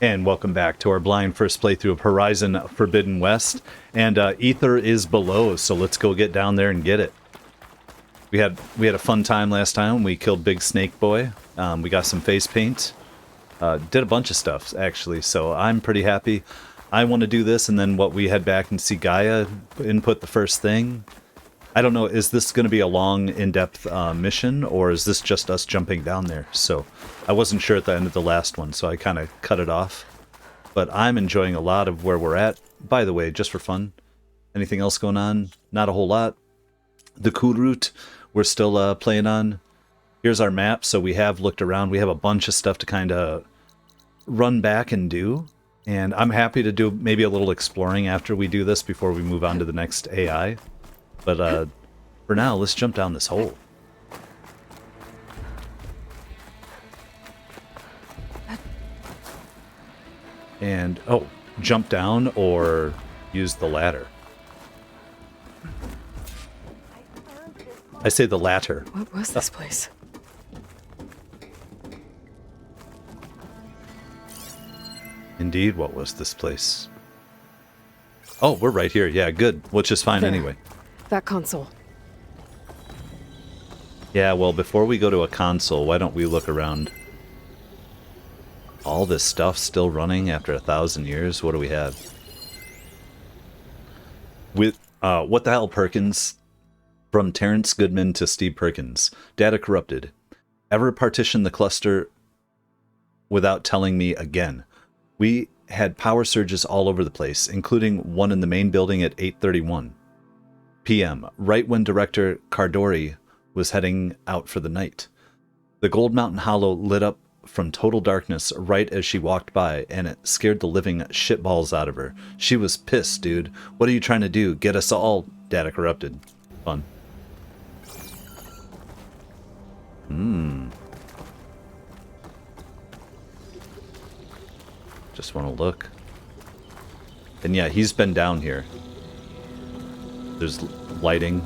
And welcome back to our blind first playthrough of Horizon Forbidden West. And Aether is below, so let's go get down there and get it. We had a fun time last time. We killed Big Snake Boy. We got some face paint. Did a bunch of stuff, actually, so I'm pretty happy. I want to do this, and then we head back and see Gaia input the first thing. I don't know, is this going to be a long, in-depth mission, or is this just us jumping down there? So I wasn't sure at the end of the last one, so I kind of cut it off. But I'm enjoying a lot of where we're at. By the way, just for fun, anything else going on? Not a whole lot. The Kulrut we're still playing on. Here's our map, so we have looked around. We have a bunch of stuff to kind of run back and do. And I'm happy to do maybe a little exploring after we do this before we move on to the next AI. But for now, let's jump down this hole. And, oh, jump down or use the ladder. I say the latter. What was this place? Indeed, what was this place? Oh, we're right here. Yeah, good. Which is fine anyway. That console. Yeah, well, before we go to a console, why don't we look around? All this stuff still running after 1,000 years? What do we have? With, what the hell, Perkins? From Terrence Goodman to Steve Perkins. Data corrupted. Ever partition the cluster without telling me again? We had power surges all over the place, including one in the main building at 8:31 p.m., right when Director Cardori was heading out for the night. The Gold Mountain Hollow lit up from total darkness right as she walked by, and it scared the living shitballs out of her. She was pissed, dude. What are you trying to do? Get us all data corrupted. Fun. Just want to look. And yeah, he's been down here. There's lighting.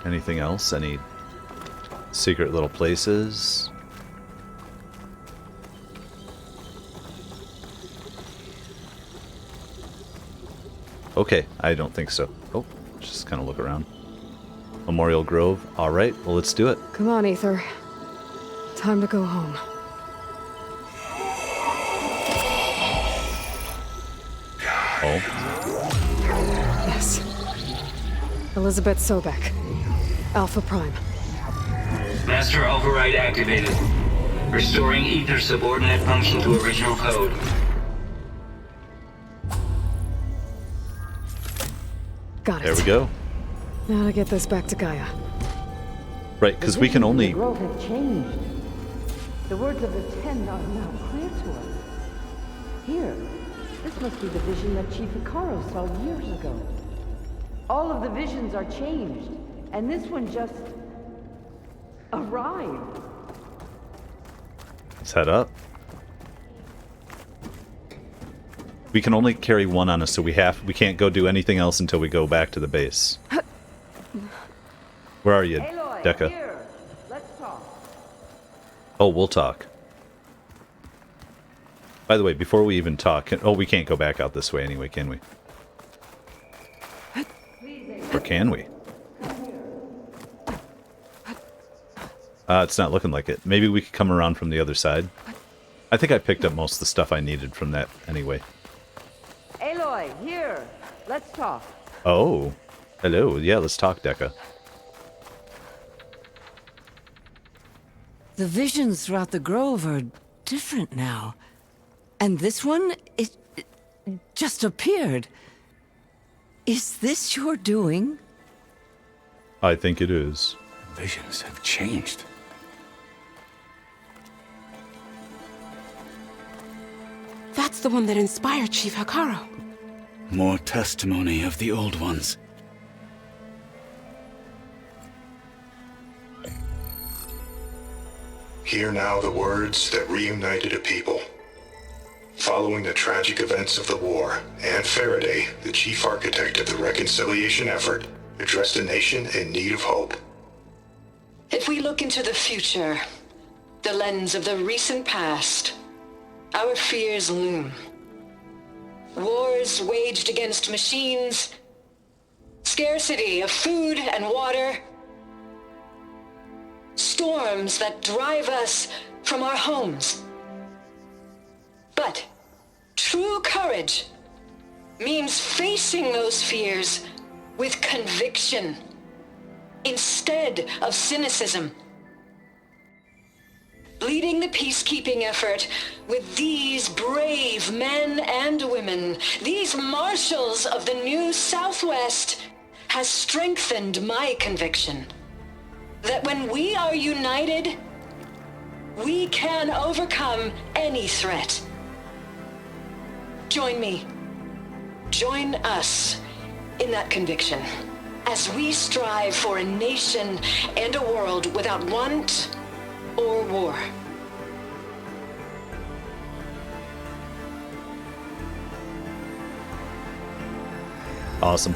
Anything else? Any secret little places? Okay, I don't think so. Oh, just kind of look around. Memorial Grove. All right, well, let's do it. Come on, Aether. Time to go home. Oh. Yes. Elizabeth Sobek. Alpha Prime. Master override activated. Restoring Aether's subordinate function to original code. Got it. There we go. Now to get this back to Gaia. Right, because we can only... The grove have changed. The words of the Ten are now clear to us. Here, this must be the vision that Chief Hakkaro saw years ago. All of the visions are changed, and this one just arrived. Let's head up. We can only carry one on us, so we can't go do anything else until we go back to the base. Where are you, Aloy, Deca? here. Let's talk. Oh, we'll talk. By the way, before we even talk... Oh, we can't go back out this way anyway, can we? Or can we? It's not looking like it. Maybe we could come around from the other side. I think I picked up most of the stuff I needed from that anyway. Aloy, here. Let's talk. Oh. Hello. Yeah, let's talk, Deca. The visions throughout the grove are different now. And this one, it just appeared. Is this your doing? I think it is. Visions have changed. That's the one that inspired Chief Hakkaro. More testimony of the old ones. Hear now the words that reunited a people. Following the tragic events of the war, Anne Faraday, the chief architect of the reconciliation effort, addressed a nation in need of hope. If we look into the future, the lens of the recent past, our fears loom. Wars waged against machines, scarcity of food and water, storms that drive us from our homes. But true courage means facing those fears with conviction instead of cynicism. Leading the peacekeeping effort with these brave men and women, these marshals of the new Southwest, has strengthened my conviction that when we are united, we can overcome any threat. Join me. Join us in that conviction as we strive for a nation and a world without want or war. Awesome.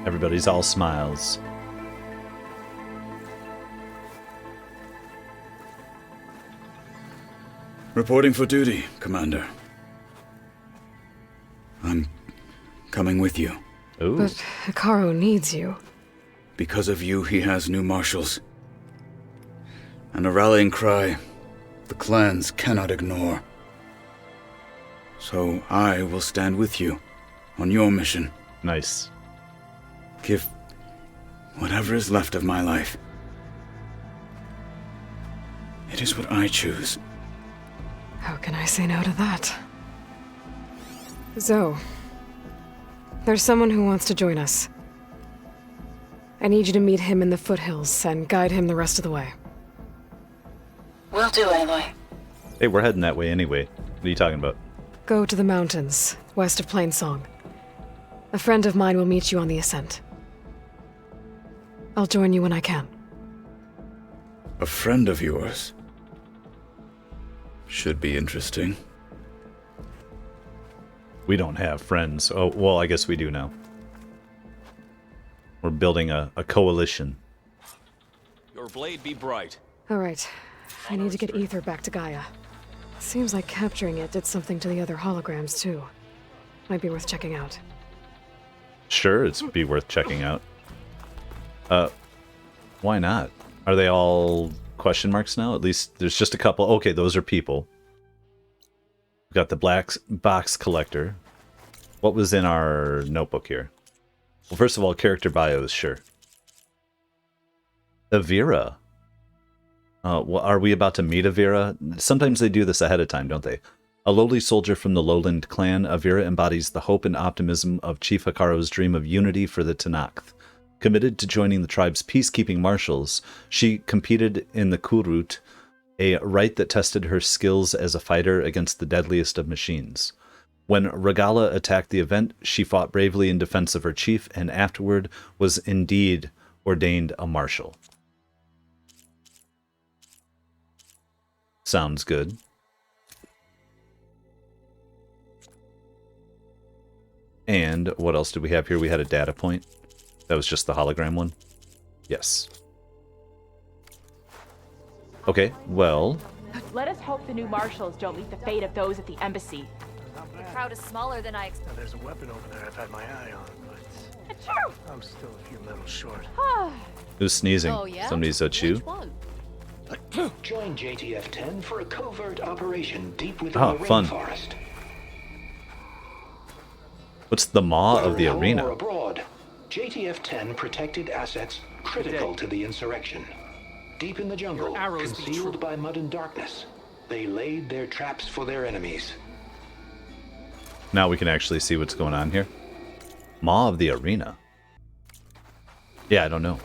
Everybody's all smiles. Reporting for duty, Commander. I'm coming with you. Ooh. But Hakkaro needs you. Because of you, he has new marshals. And a rallying cry the clans cannot ignore. So I will stand with you on your mission. Nice. Give whatever is left of my life. It is what I choose. How can I say no to that? Zoe, there's someone who wants to join us. I need you to meet him in the foothills and guide him the rest of the way. Will do, Aloy. Hey, we're heading that way anyway. What are you talking about? Go to the mountains, west of Plainsong. A friend of mine will meet you on the ascent. I'll join you when I can. A friend of yours? Should be interesting. We don't have friends. Oh, well, I guess we do now. We're building a coalition. Your blade be bright. All right. I need to get Aether back to Gaia. Seems like capturing it did something to the other holograms, too. Might be worth checking out. Sure, it'd be worth checking out. Why not? Are they all question marks now? At least there's just a couple. Okay, those are people. We've got the black box collector. What was in our notebook here? Well, first of all, character bios, sure. Avira. Well, are we about to meet Avira? Sometimes they do this ahead of time, don't they? A lowly soldier from the Lowland clan, Avira embodies the hope and optimism of Chief Hakkaro's dream of unity for the Tenakth. Committed to joining the tribe's peacekeeping marshals, she competed in the Kulrut, a rite that tested her skills as a fighter against the deadliest of machines. When Regalla attacked the event, she fought bravely in defense of her chief and afterward was indeed ordained a marshal. Sounds good. And what else did we have here? We had a data point. That was just the hologram one? Yes. Okay, well... Let us hope the new marshals don't meet the fate of those at the embassy. The crowd is smaller than I expected. There's a weapon over there I've had my eye on, but Achoo! I'm still a few medals short. Who's sneezing? Oh, yeah? Somebody's a chew? Which one? Join JTF-10 for a covert operation deep within Oh, the fun. rainforest. What's the maw of the Whether at home arena? or abroad, JTF-10 protected assets critical to the insurrection. Deep in the jungle, concealed by mud and darkness, they laid their traps for their enemies. Now we can actually see what's going on here. Maw of the arena. Yeah, I don't know.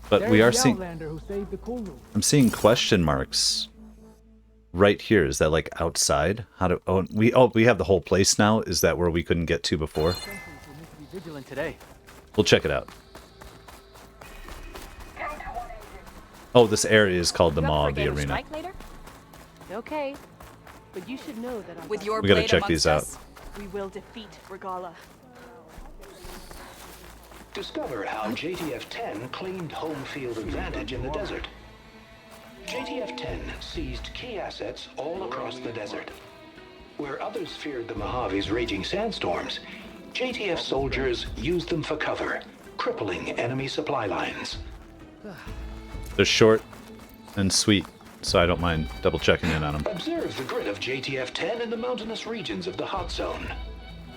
But we are seeing... I'm seeing question marks right here. Is that like outside? How do... we have the whole place now. Is that where we couldn't get to before? Vigilant today. We'll check it out. Oh, this area is called the Maw of the Arena. Okay, but you should know that with your We gotta blade check these out. amongst us, we will defeat Regalla. Discover how JTF-10 claimed home field advantage in the desert. JTF-10 seized key assets all across the desert. Where others feared the Mojave's raging sandstorms, JTF soldiers used them for cover, crippling enemy supply lines. They're short and sweet, so I don't mind double checking in on them. Observe the grit of JTF-10 in the mountainous regions of the hot zone.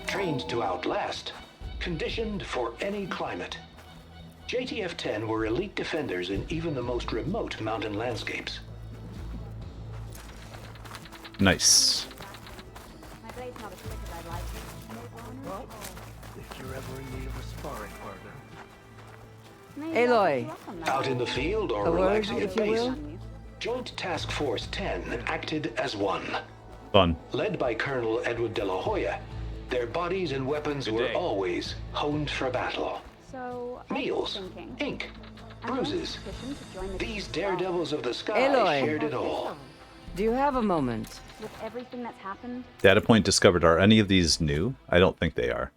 Trained to outlast, conditioned for any climate. JTF-10 were elite defenders in even the most remote mountain landscapes. Nice. My blade's not as quick as I'd like. Well, if you're ever in need of a sparring partner. Aloy. Out in the field or A word, relaxing if at you base, will? Joint Task Force 10 acted as one. Fun. Led by Colonel Edward de la Hoya, their bodies and weapons were always honed for battle. So, Meals, ink, bruises. These daredevils of the sky Aloy. shared it all. Do you have a moment? with everything that's happened, Data point discovered. Are any of these new? I don't think they are.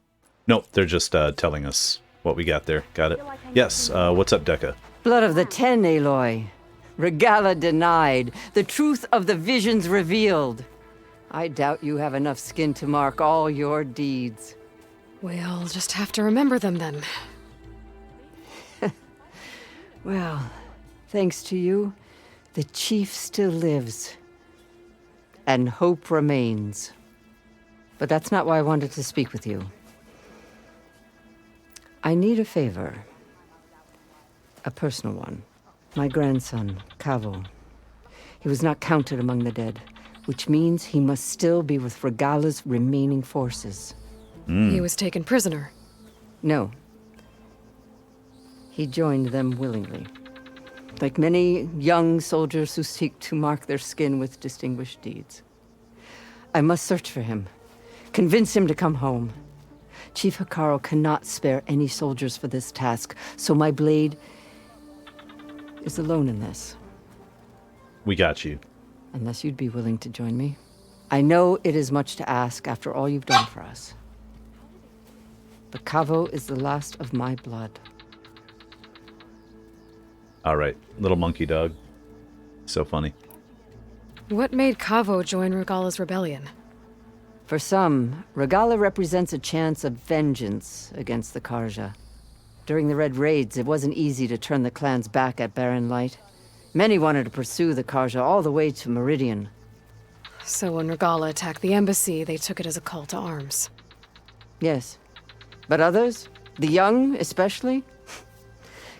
Nope, they're just telling us what we got there. Got it. Yes, what's up, Deca? Blood of the Ten, Aloy. Regalla denied. The truth of the visions revealed. I doubt you have enough skin to mark all your deeds. We'll just have to remember them then. Well, thanks to you, the chief still lives. And hope remains. But that's not why I wanted to speak with you. I need a favor. A personal one. My grandson, Cavo. He was not counted among the dead, which means he must still be with Regalla's remaining forces. He was taken prisoner. No. He joined them willingly. Like many young soldiers who seek to mark their skin with distinguished deeds. I must search for him. Convince him to come home. Chief Hakkaro cannot spare any soldiers for this task, so my blade is alone in this. We got you. Unless you'd be willing to join me. I know it is much to ask after all you've done for us. But Cavo is the last of my blood. All right, little monkey dog. So funny. What made Cavo join Regalla's rebellion? For some, Regalla represents a chance of vengeance against the Karja. During the Red Raids, it wasn't easy to turn the clans back at Barren Light. Many wanted to pursue the Karja all the way to Meridian. So when Regalla attacked the embassy, they took it as a call to arms. Yes. But others, the young especially,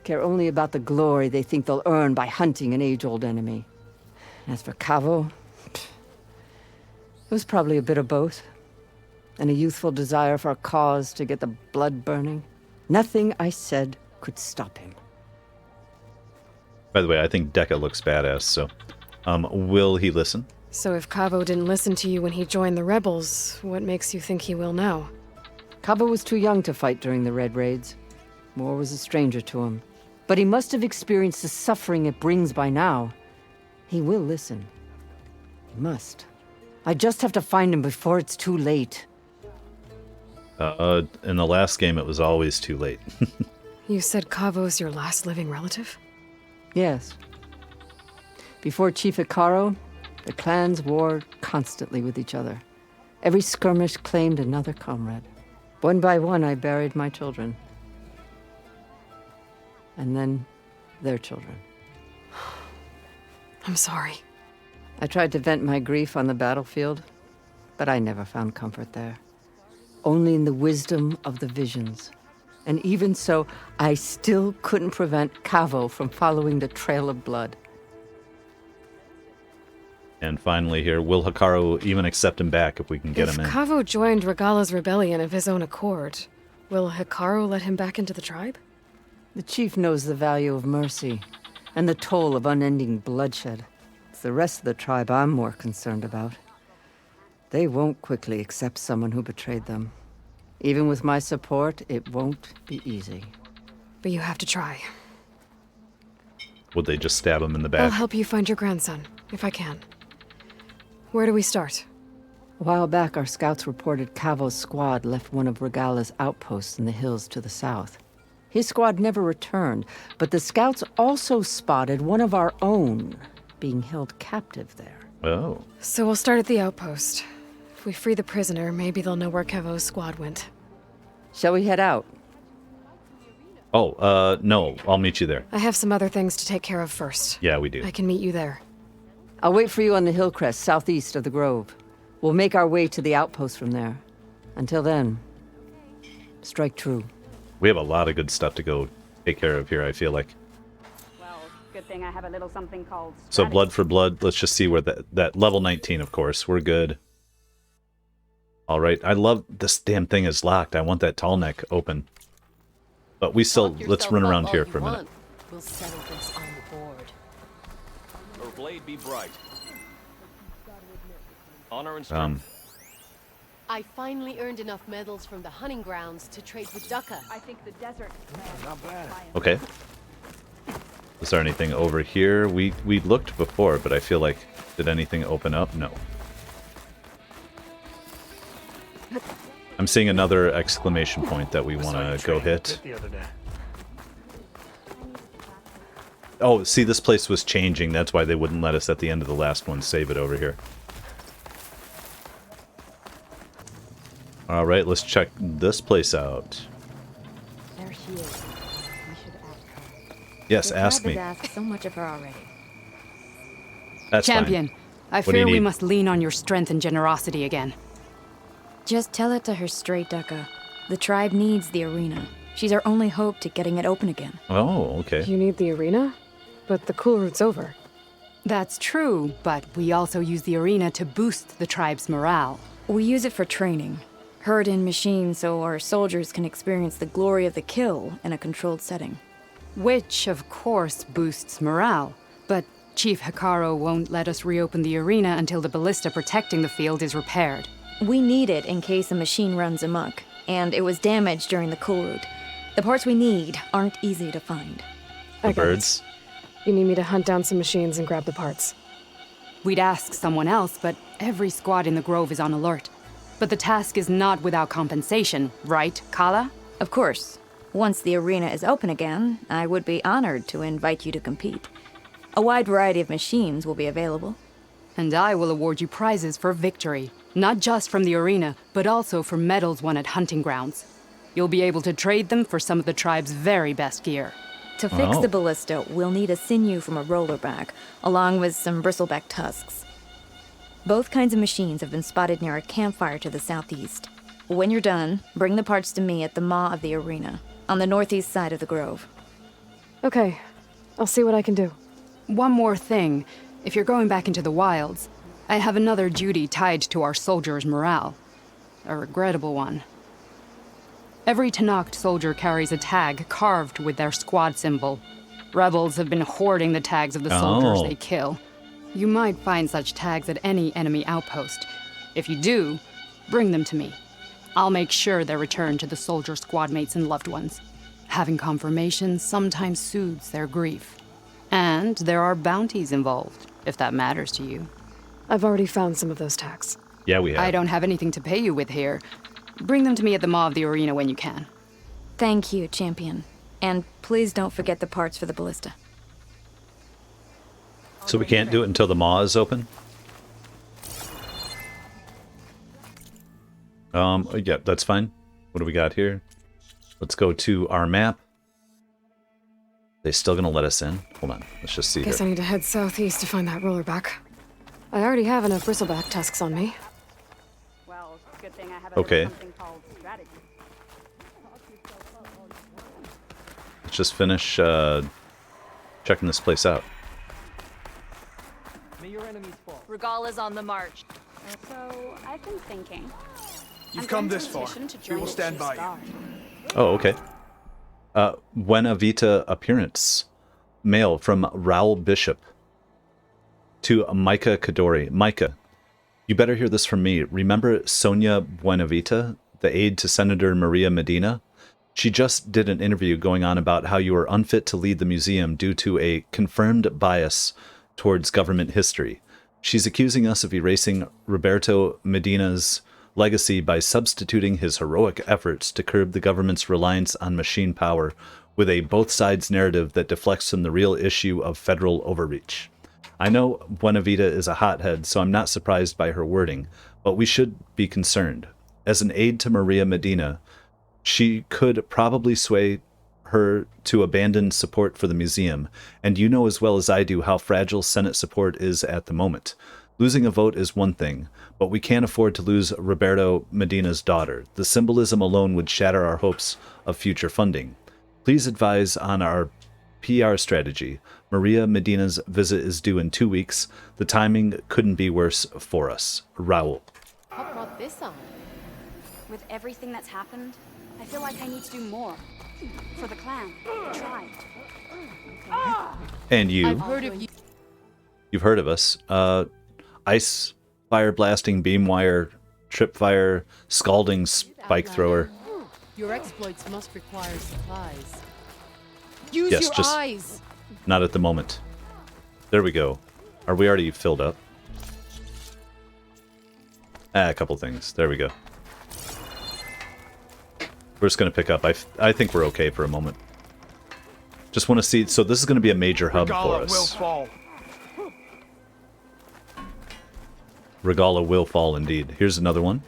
care only about the glory they think they'll earn by hunting an age-old enemy. As for Cavo, it was probably a bit of both. And a youthful desire for a cause to get the blood burning. Nothing I said could stop him. By the way, I think Deca looks badass, so will he listen? So if Cavo didn't listen to you when he joined the rebels, what makes you think he will now? Cavo was too young to fight during the Red Raids. War was a stranger to him. But he must have experienced the suffering it brings by now. He will listen. He must. I just have to find him before it's too late. In the last game, it was always too late. You said Cavo's your last living relative? Yes. Before Chief Hakkaro, the clans warred constantly with each other. Every skirmish claimed another comrade. One by one, I buried my children. And then their children. I'm sorry. I tried to vent my grief on the battlefield, but I never found comfort there. Only in the wisdom of the visions. And even so, I still couldn't prevent Cavo from following the trail of blood. And finally here, will Hakkaro even accept him back if we can get him in? If Cavo joined Regalla's rebellion of his own accord, will Hakkaro let him back into the tribe? The chief knows the value of mercy, and the toll of unending bloodshed. It's the rest of the tribe I'm more concerned about. They won't quickly accept someone who betrayed them. Even with my support, it won't be easy. But you have to try. Would they just stab him in the I'll back? help you find your grandson, if I can. Where do we start? A while back, our scouts reported Cavo's squad left one of Regalla's outposts in the hills to the south. His squad never returned, but the scouts also spotted one of our own being held captive there. Oh. So we'll start at the outpost. If we free the prisoner, maybe they'll know where Cavo's squad went. Shall we head out? Oh, no, I'll meet you there. I have some other things to take care of first. Yeah, we do. I can meet you there. I'll wait for you on the hill crest southeast of the grove. We'll make our way to the outpost from there. Until then, strike true. We have a lot of good stuff to go take care of here, I feel like. Well, good thing I have a little something called So blood for blood, let's just see where that level 19, of course, we're good. All right, I love this damn thing is locked. I want that tall neck open. But we still, let's run around here for a minute. We'll settle this on the board. Her blade be bright. Honor and strength. I finally earned enough medals from the hunting grounds to trade with Dukkha. I think the desert. Not bad. Okay. Is there anything over here? We looked before, but I feel like, did anything open up? No. I'm seeing another exclamation point that we want to go hit. Oh, see, this place was changing. That's why they wouldn't let us at the end of the last one save it over here. All right, let's check this place out. There she is. We should ask her. Yes, ask me. Asked so much of her already. That's Champion, fine. I fear we must lean on your strength and generosity again. Just tell it to her straight, Dukkha. The tribe needs the arena. She's our only hope to getting it open again. Oh, okay. You need the arena? But the Kulrut's over. That's true, but we also use the arena to boost the tribe's morale. We use it for training. Herd in machines so our soldiers can experience the glory of the kill in a controlled setting. Which, of course, boosts morale. But Chief Hakkaro won't let us reopen the arena until the ballista protecting the field is repaired. We need it in case a machine runs amok, and it was damaged during the Kulrut. The parts we need aren't easy to find. The birds. You need me to hunt down some machines and grab the parts. We'd ask someone else, but every squad in the grove is on alert. But the task is not without compensation, right, Kala? Of course. Once the arena is open again, I would be honored to invite you to compete. A wide variety of machines will be available. And I will award you prizes for victory. Not just from the arena, but also for medals won at hunting grounds. You'll be able to trade them for some of the tribe's very best gear. To fix the ballista, we'll need a sinew from a rollerback, along with some bristleback tusks. Both kinds of machines have been spotted near a campfire to the southeast. When you're done, bring the parts to me at the maw of the arena, on the northeast side of the grove. Okay, I'll see what I can do. One more thing. If you're going back into the wilds, I have another duty tied to our soldiers' morale. A regrettable one. Every Tenakth soldier carries a tag carved with their squad symbol. Rebels have been hoarding the tags of the soldiers they kill. You might find such tags at any enemy outpost. If you do, bring them to me. I'll make sure they're returned to the soldier squad mates and loved ones. Having confirmation sometimes soothes their grief. And there are bounties involved, if that matters to you. I've already found some of those tags. Yeah, we have. I don't have anything to pay you with here. Bring them to me at the maw of the arena when you can. Thank you, Champion. And please don't forget the parts for the ballista. So we can't do it until the maw is open? Yeah, that's fine. What do we got here? Let's go to our map. They still gonna let us in? Hold on, let's just see Guess here. I need to head southeast to find that rollerback. I already have enough bristleback tusks on me. Well, good thing I have Okay. something called strategy. Let's just finish checking this place out. Regalla's on the march. So, I've been thinking. You've come this far. We will stand by you. Oh, okay. Buena Vita appearance. Mail from Raul Bishop. To Micah Kadori. Micah, you better hear this from me. Remember Sonia Buenavita? the aide to Senator Maria Medina? She just did an interview going on about how you are unfit to lead the museum due to a confirmed bias towards government history. She's accusing us of erasing Roberto Medina's legacy by substituting his heroic efforts to curb the government's reliance on machine power with a both sides narrative that deflects from the real issue of federal overreach. I know Buenavida is a hothead, so I'm not surprised by her wording, but we should be concerned. As an aide to Maria Medina, she could probably sway her to abandon support for the museum, and you know as well as I do how fragile Senate support is at the moment. Losing a vote is one thing, but we can't afford to lose Roberto Medina's daughter. The symbolism alone would shatter our hopes of future funding. Please advise on our PR strategy. Maria Medina's visit is due in 2 weeks. The timing couldn't be worse for us. Raul. What brought this on? With everything that's happened, I feel like I need to do more. For the clan. The tribe. And you. I've heard of you. You've heard of us. Ice, fire blasting, beam wire, tripfire, scalding spike thrower. Your exploits must require supplies. Use Yes, your just eyes. not at the moment. There we go. Are we already filled up? A couple things. There we go. We're just going to pick up. I think we're okay for a moment. Just want to see. So this is going to be a major hub for us. Will fall. Regalla will fall indeed. Here's another one.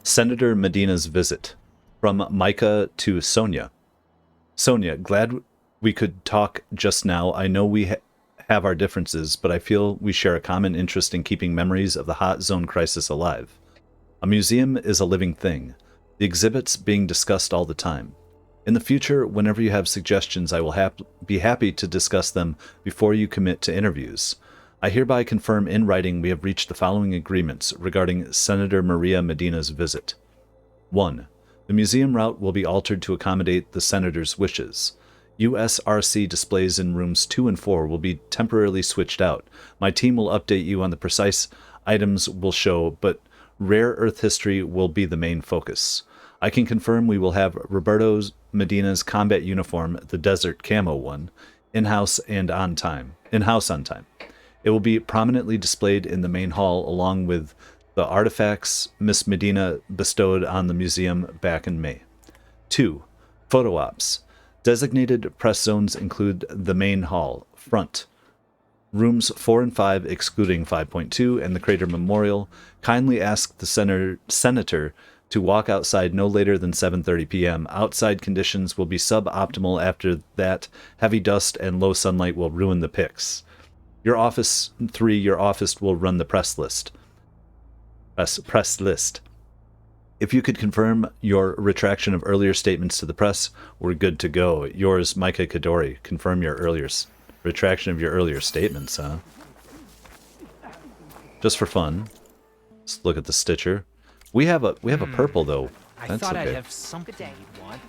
Senator Medina's visit. From Micah to Sonia. Sonia, glad we could talk just now. I know we have our differences, but I feel we share a common interest in keeping memories of the hot zone crisis alive. A museum is a living thing, the exhibits being discussed all the time. In the future, whenever you have suggestions, I will be happy to discuss them before you commit to interviews. I hereby confirm in writing we have reached the following agreements regarding Senator Maria Medina's visit. 1. The museum route will be altered to accommodate the senator's wishes. USRC displays in rooms 2 and 4 will be temporarily switched out. My team will update you on the precise items we'll show, but rare Earth history will be the main focus. I can confirm we will have Roberto Medina's combat uniform, the desert camo one, in-house on time. It will be prominently displayed in the main hall along with the artifacts Miss Medina bestowed on the museum back in May. 2. Photo ops. Designated press zones include the main hall, front, rooms 4 and 5 excluding 5.2 and the Crater Memorial. Kindly ask the senator to walk outside no later than 7:30 p.m. Outside conditions will be suboptimal after that. Heavy dust and low sunlight will ruin the pics. Your office will run the press list. Press list. If you could confirm your retraction of earlier statements to the press, we're good to go. Yours, Micah Kadori. Confirm your retraction of your earlier statements, huh? Just for fun. Let's look at the Stitcher. We have a purple though. I thought I'd have something you'd want.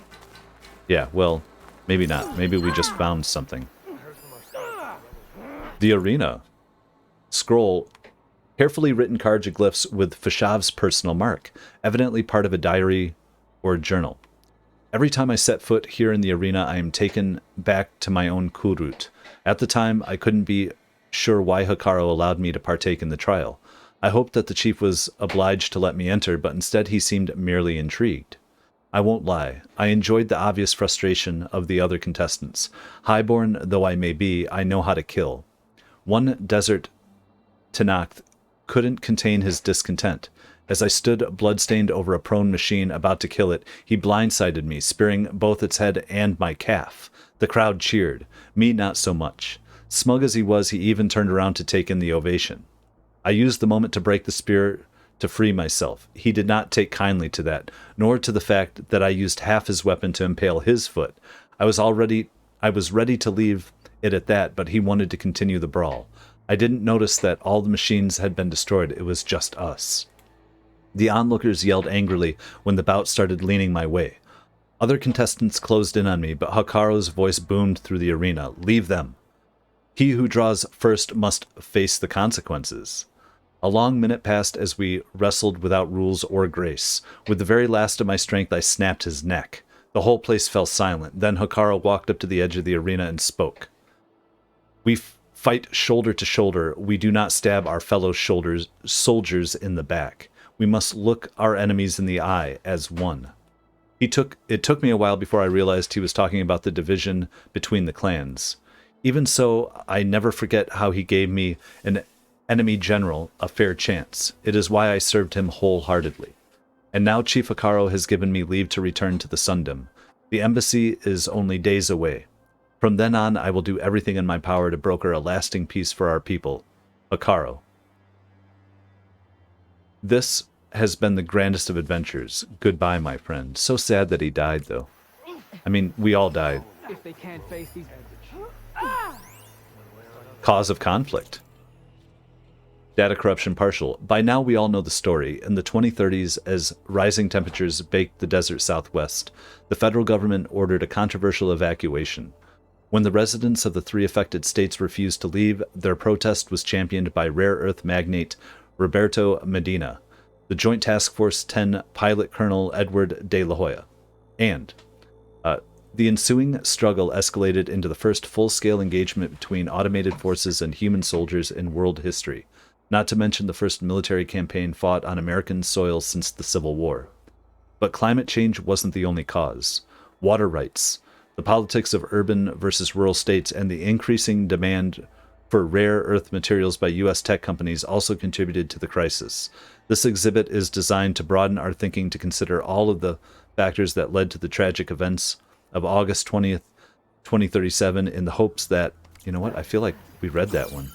Yeah, well, maybe not. Maybe we just found something. The arena. Scroll. Carefully written cartoglyphs with Fashav's personal mark, evidently part of a diary or journal. Every time I set foot here in the arena, I am taken back to my own Kulrut. At the time, I couldn't be sure why Hakkaro allowed me to partake in the trial. I hoped that the chief was obliged to let me enter, but instead he seemed merely intrigued. I won't lie, I enjoyed the obvious frustration of the other contestants. Highborn though I may be, I know how to kill. One desert Tenakth couldn't contain his discontent. As I stood bloodstained over a prone machine about to kill it, he blindsided me, spearing both its head and my calf. The crowd cheered. Me not so much. Smug as he was, he even turned around to take in the ovation. I used the moment to break the spear to free myself. He did not take kindly to that, nor to the fact that I used half his weapon to impale his foot. I was ready to leave it at that, but he wanted to continue the brawl. I didn't notice that all the machines had been destroyed. It was just us. The onlookers yelled angrily when the bout started leaning my way. Other contestants closed in on me, but Hakkaro's voice boomed through the arena. Leave them. He who draws first must face the consequences. A long minute passed as we wrestled without rules or grace. With the very last of my strength, I snapped his neck. The whole place fell silent. Then Hakkaro walked up to the edge of the arena and spoke. We fight shoulder to shoulder. We do not stab our fellow soldiers in the back. We must look our enemies in the eye as one. It took me a while before I realized he was talking about the division between the clans. Even so, I never forget how he gave me, an enemy general, a fair chance. It is why I served him wholeheartedly. And now Chief Hakkaro has given me leave to return to the Sundom. The embassy is only days away. From then on, I will do everything in my power to broker a lasting peace for our people. Hakkaro. This has been the grandest of adventures. Goodbye, my friend. So sad that he died, though. I mean, we all died. If they can't face these... Cause of conflict. Data corruption partial. By now we all know the story. In the 2030s, as rising temperatures baked the desert southwest, the federal government ordered a controversial evacuation. When the residents of the 3 affected states refused to leave, their protest was championed by rare earth magnate Roberto Medina, the Joint Task Force 10 pilot Colonel Edward de la Hoya, and the ensuing struggle escalated into the first full-scale engagement between automated forces and human soldiers in world history, not to mention the first military campaign fought on American soil since the Civil War. But climate change wasn't the only cause. Water rights, the politics of urban versus rural states, and the increasing demand for rare earth materials by U.S. tech companies also contributed to the crisis. This exhibit is designed to broaden our thinking to consider all of the factors that led to the tragic events of August 20th, 2037, in the hopes that, you know what, I feel like we read that one.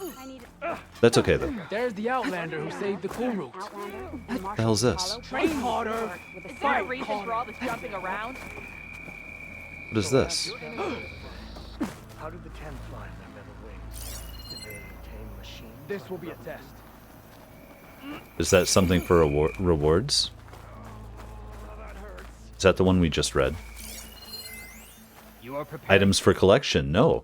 That's okay, though. There's the Outlander who saved the Kulrut. What the hell's this? Train harder! Is there a reason for all this jumping around? What is this? How did the 10 fly in their metal wings? Did they tame machines? This will be a test. Is that something for rewards? Is that the one we just read? You are prepared. Items for collection? No.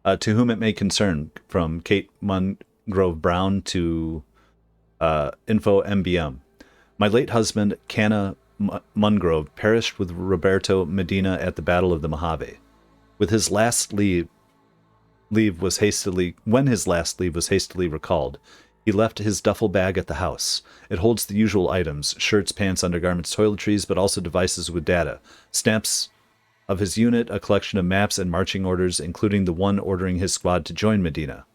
To whom it may concern, from Kate Mungrove Brown to Info MBM. My late husband, Canna Mungrove, perished with Roberto Medina at the Battle of the Mojave. When his last leave was hastily recalled, he left his duffel bag at the house. It holds the usual items: shirts, pants, undergarments, toiletries, but also devices with data, stamps of his unit, a collection of maps and marching orders, including the one ordering his squad to join Medina. I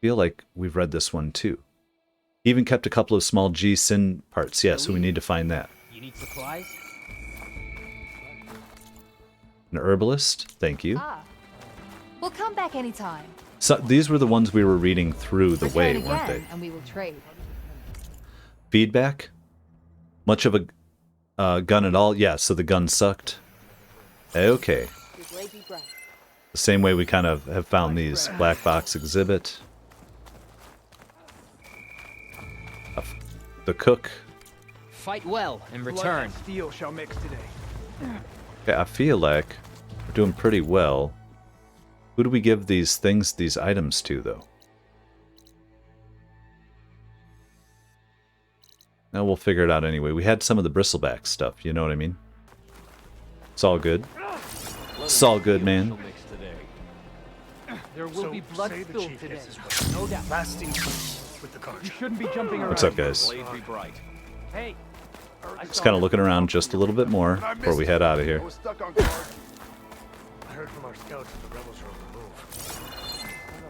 feel like we've read this one too. He even kept a couple of small G-Sin parts. Yeah, so we need to find that. You need supplies? An herbalist? Thank you. We'll come back anytime. So these were the ones we were reading through the way, weren't they? And we will trade. Feedback? Much of a gun at all? Yeah, so the gun sucked. Okay. The same way we kind of have found these. Black box exhibit. The cook. Fight well and return. Steel shall mix today. Okay, I feel like we're doing pretty well. Who do we give these things, these items to, though? Now we'll figure it out anyway. We had some of the bristleback stuff, you know what I mean? It's all good. It's all good, man. There will be blood spilled today. No doubt. Lasting with the cart. You shouldn't be jumping around. What's up, guys? Hey. Just kind of looking around just a little bit more before we head out of here. I heard from our scouts that the rebels are on the move.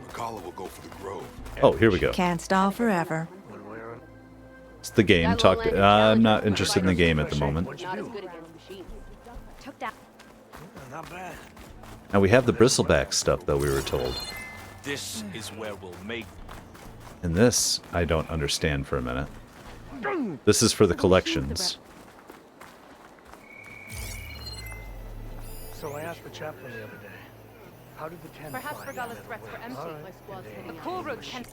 Regalla will go for the grove. Oh, here we go. Can't stall forever. It's the game. I'm not interested in the game at the moment. Not bad. Now we have the bristleback stuff, though, we were told. This is where we'll make. And this, I don't understand for a minute. This is for the collections. So I asked the chaplain the other day, how did the 10 Perhaps fly? Regalla's threats were empty. My squad's heading out. Kulrut can...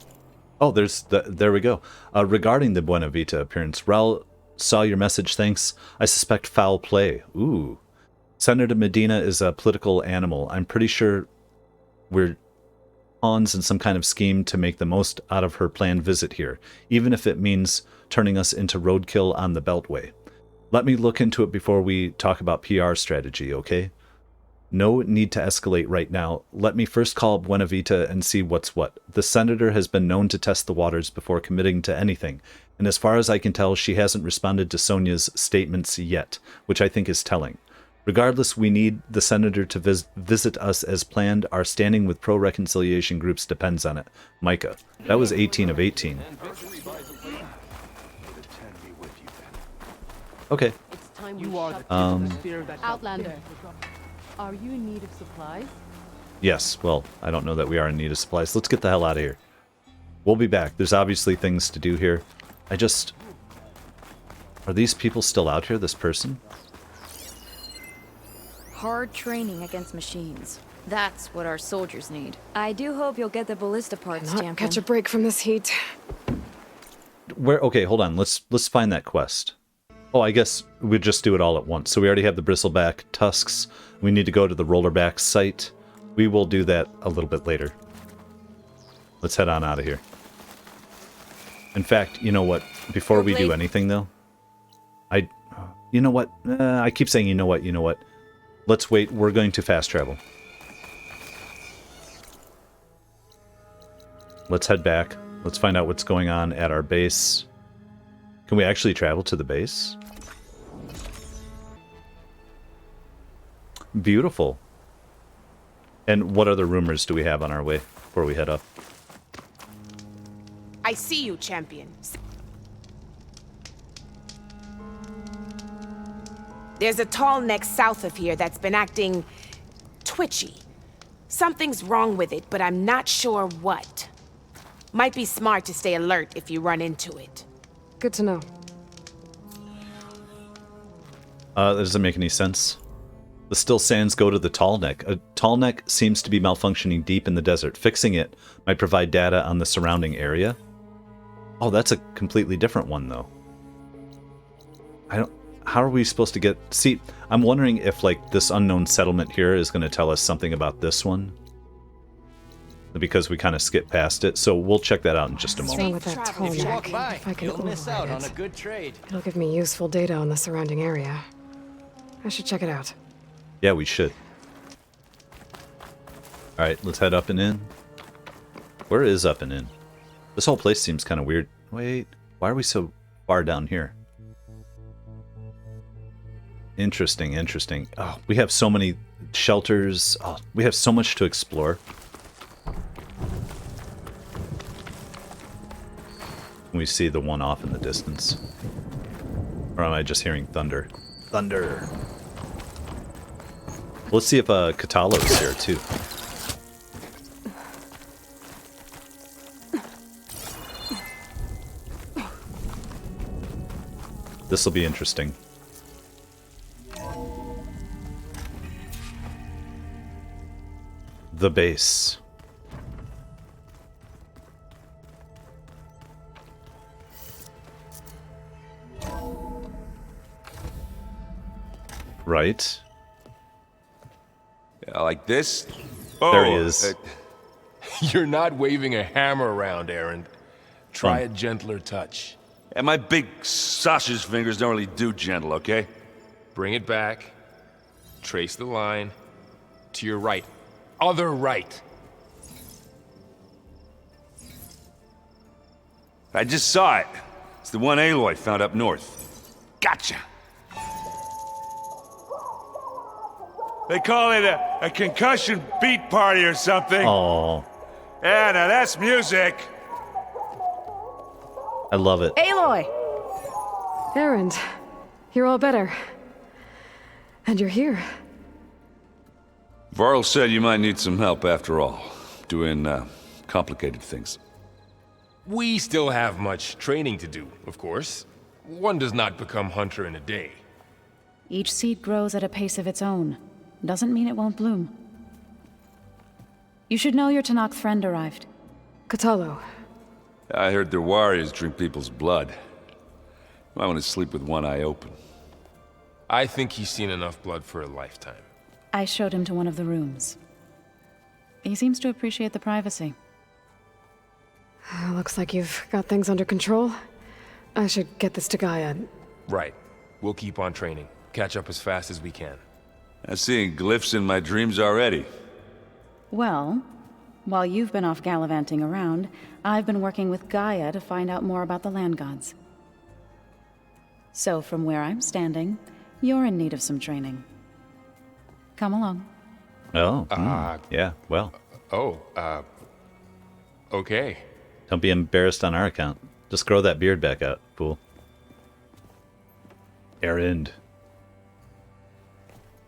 Oh, there we go. Regarding the Buena Vita appearance, Raul saw your message, thanks. I suspect foul play. Ooh. Senator Medina is a political animal. I'm pretty sure we're pawns in some kind of scheme to make the most out of her planned visit here, even if it means turning us into roadkill on the Beltway. Let me look into it before we talk about PR strategy, okay? No need to escalate right now. Let me first call Buenavita and see what's what. The Senator has been known to test the waters before committing to anything, and as far as I can tell, she hasn't responded to Sonia's statements yet, which I think is telling. Regardless, we need the Senator to visit us as planned. Our standing with pro-reconciliation groups depends on it. Micah. That was 18 of 18. Okay. Outlander, are you in need of supplies? Yes, well, I don't know that we are in need of supplies. Let's get the hell out of here. We'll be back. There's obviously things to do here. Are these people still out here, this person? Hard training against machines. That's what our soldiers need. I do hope you'll get the ballista parts, champion. Catch a break from this heat. Where? Okay, hold on. Let's find that quest. Oh, I guess we'd just do it all at once. So we already have the bristleback tusks. We need to go to the rollerback site. We will do that a little bit later. Let's head on out of here. In fact, you know what? Before we do anything, though, you know what? I keep saying you know what. Let's wait. We're going to fast travel. Let's head back. Let's find out what's going on at our base. Can we actually travel to the base? Beautiful. And what other rumors do we have on our way before we head up? I see you, champion. There's a tall neck south of here that's been acting twitchy. Something's wrong with it, but I'm not sure what. Might be smart to stay alert if you run into it. Good to know. That doesn't make any sense. The still sands go to the tall neck. A tall neck seems to be malfunctioning deep in the desert. Fixing it might provide data on the surrounding area. Oh, that's a completely different one, though. How are we supposed to get... See, I'm wondering if, like, this unknown settlement here is going to tell us something about this one. Because we kind of skipped past it, so we'll check that out in just a moment. Wrong with that tall neck? If I can override it, a good trade. It'll give me useful data on the surrounding area. I should check it out. Yeah, we should. Alright, let's head up and in. Where is up and in? This whole place seems kind of weird. Wait, why are we so far down here? Interesting, interesting. Oh, we have so many shelters. Oh, we have so much to explore. We see the one off in the distance. Or am I just hearing thunder? Thunder! Let's see if Katalo's here, too. This will be interesting. The base. Right. Yeah, like this? There he is. You're not waving a hammer around, Aaron. Try a gentler touch. And my big sausage fingers don't really do gentle, okay? Bring it back. Trace the line. To your right. Other right. I just saw it. It's the one Aloy found up north. Gotcha! They call it a concussion beat party or something. Oh. Yeah, now that's music. I love it. Aloy! Erend, you're all better. And you're here. Varl said you might need some help after all. Doing, complicated things. We still have much training to do, of course. One does not become hunter in a day. Each seed grows at a pace of its own. Doesn't mean it won't bloom. You should know your Tanakh friend arrived. Katalo. I heard their warriors drink people's blood. I want to sleep with one eye open. I think he's seen enough blood for a lifetime. I showed him to one of the rooms. He seems to appreciate the privacy. Looks like you've got things under control. I should get this to Gaia. Right. We'll keep on training. Catch up as fast as we can. I'm seeing glyphs in my dreams already. Well, while you've been off gallivanting around, I've been working with Gaia to find out more about the land gods. So from where I'm standing, you're in need of some training. Come along. Oh, yeah, well. Okay. Don't be embarrassed on our account. Just grow that beard back out, fool. Errand.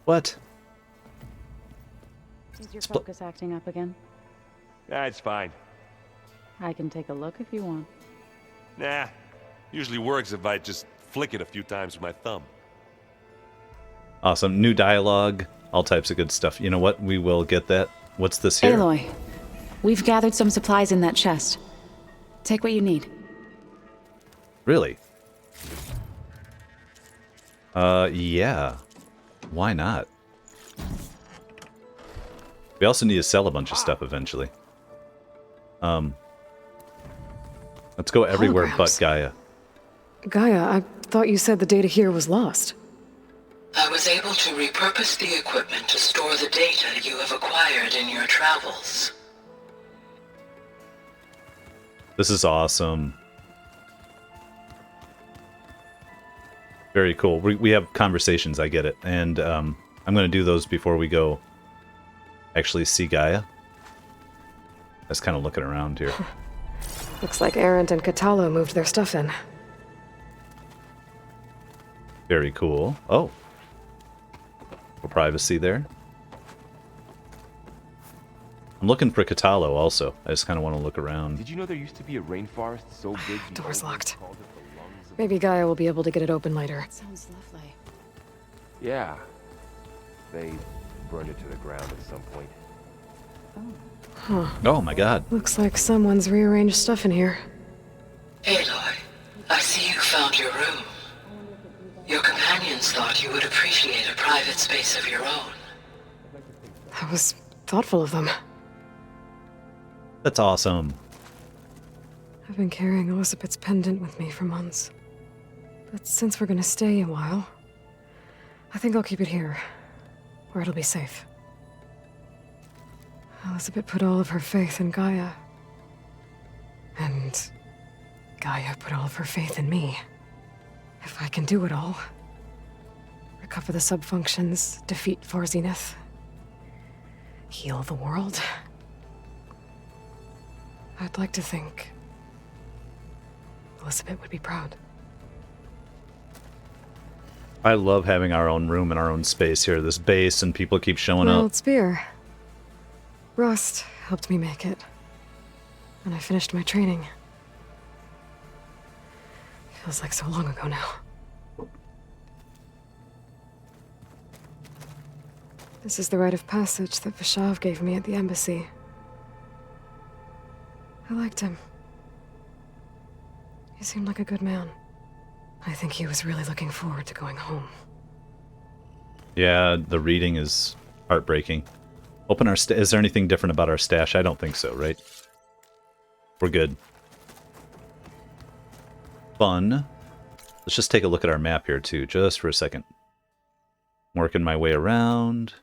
What? Is your focus acting up again? Nah, it's fine. I can take a look if you want. Nah, usually works if I just flick it a few times with my thumb. Awesome. New dialogue, all types of good stuff. You know what? We will get that. What's this here? Aloy, we've gathered some supplies in that chest. Take what you need. Really? Yeah. Why not? We also need to sell a bunch of stuff eventually. Let's go everywhere but Gaia. Gaia, I thought you said the data here was lost. I was able to repurpose the equipment to store the data you have acquired in your travels. This is awesome. Very cool. We have conversations, I get it. And I'm going to do those before we go actually see Gaia. Just kind of looking around here. Looks like Arendt and Katalo moved their stuff in. Very cool. Oh. No privacy there. I'm looking for Katalo also. I just kind of want to look around. Did you know there used to be a rainforest so big? Door's locked. Maybe Gaia will be able to get it open later. Sounds lovely. Yeah. They burned it to the ground at some point. Huh. Oh my god. Looks like someone's rearranged stuff in here. Aloy, I see you found your room. Your companions thought you would appreciate a private space of your own. That was thoughtful of them. That's awesome. I've been carrying Elizabeth's pendant with me for months. But since we're gonna stay a while, I think I'll keep it here, where it'll be safe. Elizabeth put all of her faith in Gaia. And Gaia put all of her faith in me. If I can do it all, recover the subfunctions, defeat Zenith, heal the world, I'd like to think Elizabeth would be proud. I love having our own room and our own space here, this base, and people keep showing My up. old spear. Rust helped me make it. And I finished my training. Feels like so long ago now. This is the rite of passage that Vishav gave me at the embassy. I liked him. He seemed like a good man. I think he was really looking forward to going home. Yeah, the reading is heartbreaking. Open our is there anything different about our stash? I don't think so, right? We're good. Fun. Let's just take a look at our map here too, just for a second. Working my way around.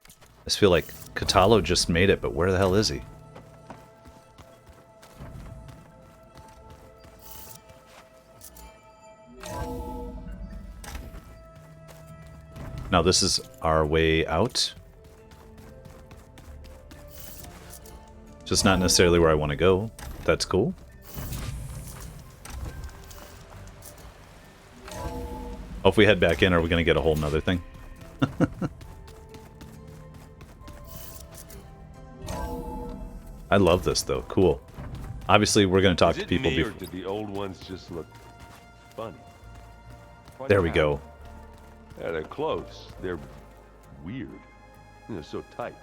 I just feel like Katalo just made it, but where the hell is he? Now this is our way out. Just not necessarily where I want to go. That's cool. Oh, if we head back in, are we going to get a whole nother thing? I love this, though. Cool. Obviously, we're going to talk to people before. before. Did the old ones just look funny? There we go. Yeah, they're close. They're weird. They're so tight.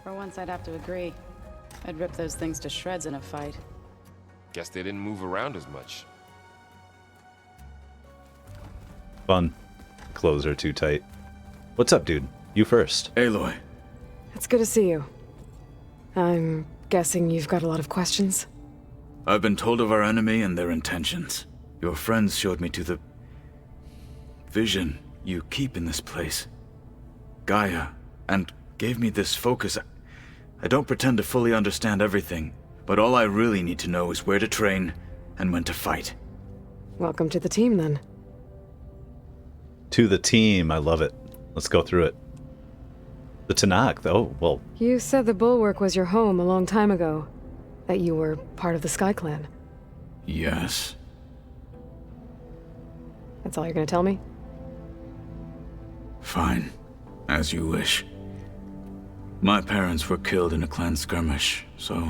For once, I'd have to agree. I'd rip those things to shreds in a fight. Guess they didn't move around as much. Fun. Clothes are too tight. What's up, dude? You first. Aloy. It's good to see you. I'm guessing you've got a lot of questions? I've been told of our enemy and their intentions. Your friends showed me to the vision you keep in this place, Gaia, and gave me this focus. I don't pretend to fully understand everything, but all I really need to know is where to train and when to fight. Welcome to the team, then. To the team, I love it. Let's go through it. The Tanakh, though, well... You said the Bulwark was your home a long time ago. That you were part of the Sky Clan. Yes. That's all you're gonna tell me? Fine. As you wish. My parents were killed in a clan skirmish, so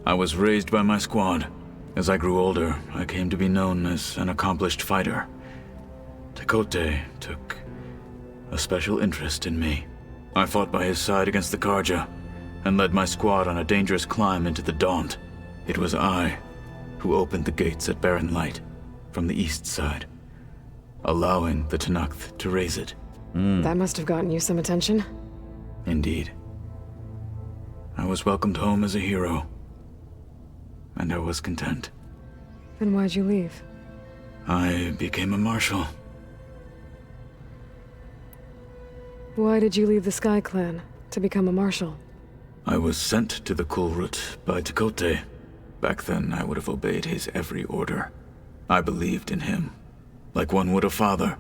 I was raised by my squad. As I grew older, I came to be known as an accomplished fighter. Tekote took a special interest in me. I fought by his side against the Karja, and led my squad on a dangerous climb into the Daunt. It was I who opened the gates at Barren Light from the east side, allowing the Tanakh to raise it. That must have gotten you some attention. Indeed. I was welcomed home as a hero, and I was content. Then why'd you leave? I became a marshal. Why did you leave the Sky Clan to become a marshal? I was sent to the Kulrut by Tekote. Back then, I would have obeyed his every order. I believed in him, like one would a father.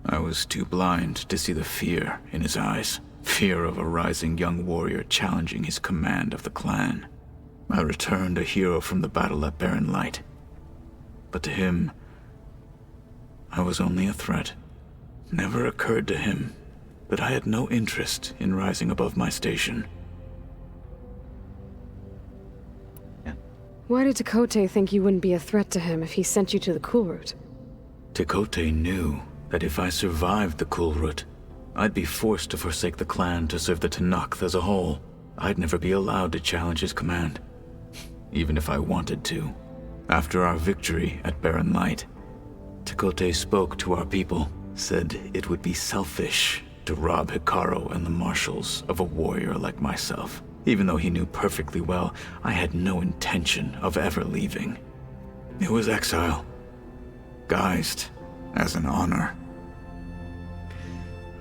I was too blind to see the fear in his eyes. Fear of a rising young warrior challenging his command of the clan. I returned a hero from the battle at Barren Light. But to him, I was only a threat. Never occurred to him that I had no interest in rising above my station. Why did Tekote think you wouldn't be a threat to him if he sent you to the Kulrut? Tekote knew that if I survived the Kulrut, I'd be forced to forsake the clan to serve the Tanakh as a whole. I'd never be allowed to challenge his command, even if I wanted to. After our victory at Barren Light, Tekote spoke to our people, said it would be selfish to rob Hakkaro and the marshals of a warrior like myself. Even though he knew perfectly well I had no intention of ever leaving. It was exile, guised as an honor.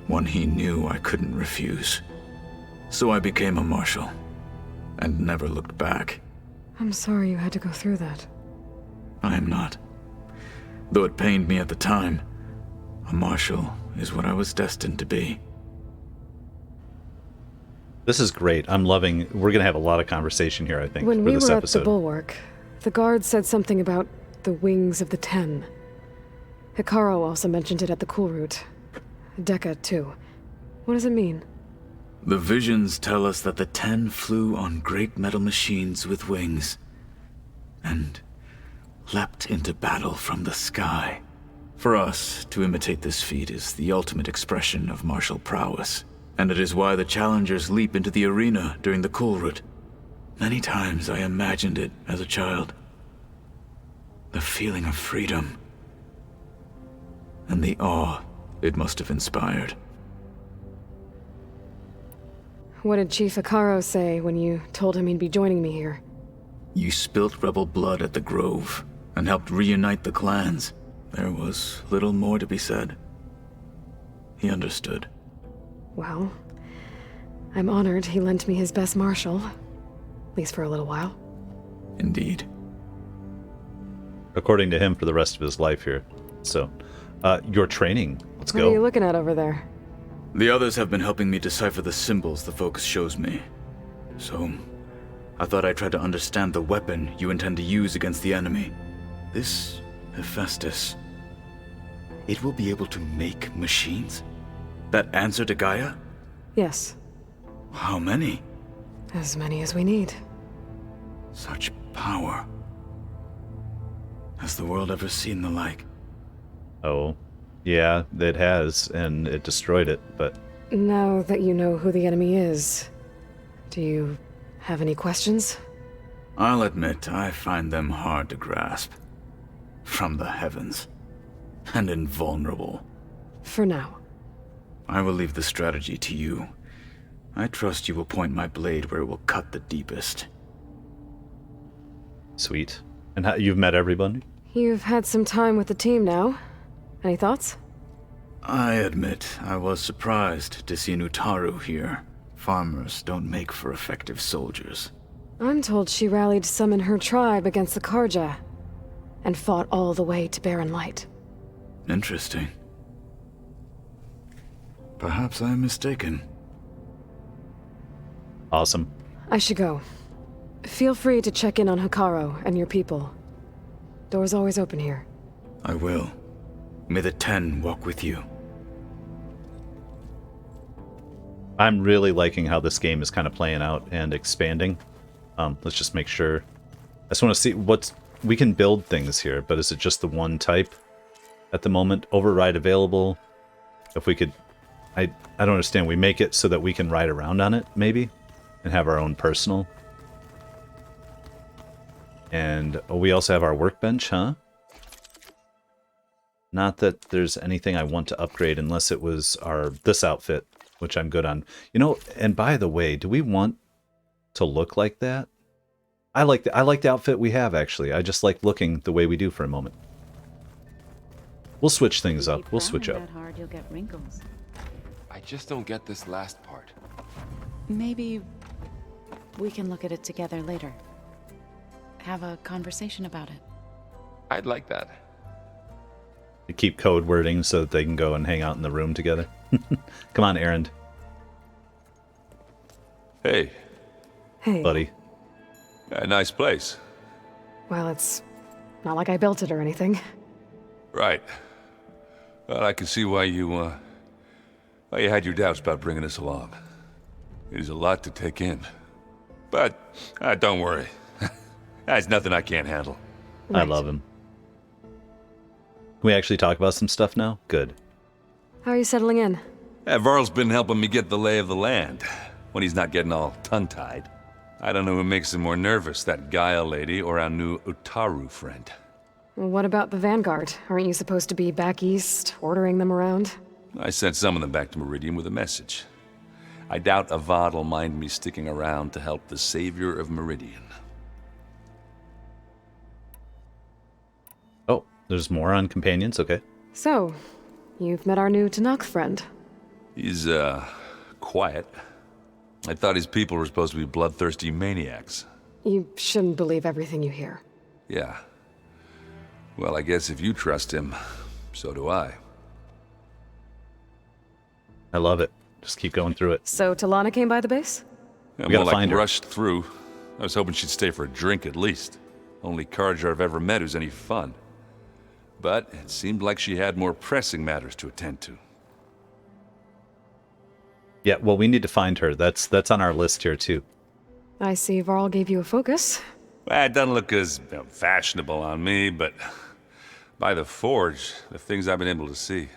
One he knew I couldn't refuse. So I became a marshal, and never looked back. I'm sorry you had to go through that. I am not. Though it pained me at the time, a marshal is what I was destined to be. This is great. I'm loving... We're going to have a lot of conversation here, I think, when for we this were episode. at the Bulwark, the guard said something about the wings of the Ten. Hakkaro also mentioned it at the Kulrut. Dekka, too. What does it mean? The visions tell us that the Ten flew on great metal machines with wings, and leapt into battle from the sky. For us, to imitate this feat is the ultimate expression of martial prowess. And it is why the challengers leap into the arena during the Kulrut. Many times I imagined it as a child. The feeling of freedom. And the awe it must have inspired. What did Chief Hakkaro say when you told him he'd be joining me here? You spilt rebel blood at the Grove, and helped reunite the clans. There was little more to be said. He understood. Well, I'm honored he lent me his best marshal. At least for a little while. Indeed. According to him, for the rest of his life here. So, your training. Let's go. What are you looking at over there? The others have been helping me decipher the symbols the focus shows me. So, I thought I'd try to understand the weapon you intend to use against the enemy. This Hephaestus, it will be able to make machines? That answer to Gaia? Yes. How many? As many as we need. Such power. Has the world ever seen the like? Oh, yeah, it has, and it destroyed it, but... Now that you know who the enemy is, do you have any questions? I'll admit, I find them hard to grasp. From the heavens. And invulnerable. For now. I will leave the strategy to you. I trust you will point my blade where it will cut the deepest. Sweet. And you've met everybody? You've had some time with the team now. Any thoughts? I admit, I was surprised to see an Utaru here. Farmers don't make for effective soldiers. I'm told she rallied some in her tribe against the Karja, and fought all the way to Barren Light. Interesting. Perhaps I am mistaken. Awesome. I should go. Feel free to check in on Hakkaro and your people. Door's always open here. I will. May the 10 walk with you. I'm really liking how this game is kind of playing out and expanding. Let's just make sure. I just want to see what's... We can build things here, but is it just the one type at the moment? Override available. If we could... I don't understand. We make it so that we can ride around on it, maybe? And have our own personal. And we also have our workbench, huh? Not that there's anything I want to upgrade unless it was this outfit, which I'm good on. You know, and by the way, do we want to look like that? I like the outfit we have, actually. I just like looking the way we do for a moment. We'll switch things up. We'll switch up. Hard, you'll get wrinkles. I just don't get this last part. Maybe we can look at it together later. Have a conversation about it. I'd like that. You keep code wording so that they can go and hang out in the room together. Come on, Erend. Hey. Hey. Buddy. Yeah, nice place. Well, it's not like I built it or anything. Right. Well, I can see why you had your doubts about bringing us along. It is a lot to take in. But, don't worry. That's nothing I can't handle. Right. I love him. Can we actually talk about some stuff now? Good. How are you settling in? Varl's been helping me get the lay of the land, when he's not getting all tongue-tied. I don't know who makes him more nervous, that Gaia lady or our new Utaru friend. What about the Vanguard? Aren't you supposed to be back east, ordering them around? I sent some of them back to Meridian with a message. I doubt Avad will mind me sticking around to help the savior of Meridian. Oh, there's more on companions, okay. So, you've met our new Tanakh friend. He's, quiet. I thought his people were supposed to be bloodthirsty maniacs. You shouldn't believe everything you hear. Yeah. Well, I guess if you trust him, so do I. I love it. Just keep going through it. So Talana came by the base? Yeah, we gotta more find like her. Rushed through. I was hoping she'd stay for a drink at least. Only Karja I've ever met who's any fun. But it seemed like she had more pressing matters to attend to. Yeah, well, we need to find her. That's on our list here, too. I see Varl gave you a focus. Well, it doesn't look as fashionable on me, but by the Forge, the things I've been able to see.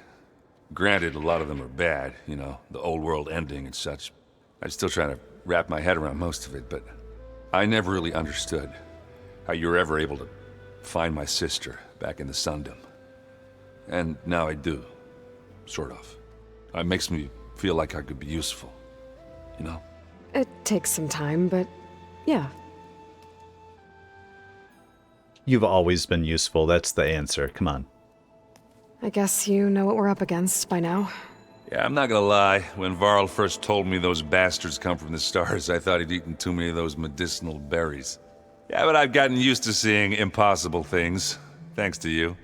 Granted, a lot of them are bad, you know, the old world ending and such. I'm still trying to wrap my head around most of it, but I never really understood how you were ever able to find my sister back in the Sundom. And now I do, sort of. It makes me feel like I could be useful, you know? It takes some time, but yeah. You've always been useful. That's the answer. Come on. I guess you know what we're up against by now. Yeah, I'm not gonna lie. When Varl first told me those bastards come from the stars, I thought he'd eaten too many of those medicinal berries. Yeah, but I've gotten used to seeing impossible things, thanks to you.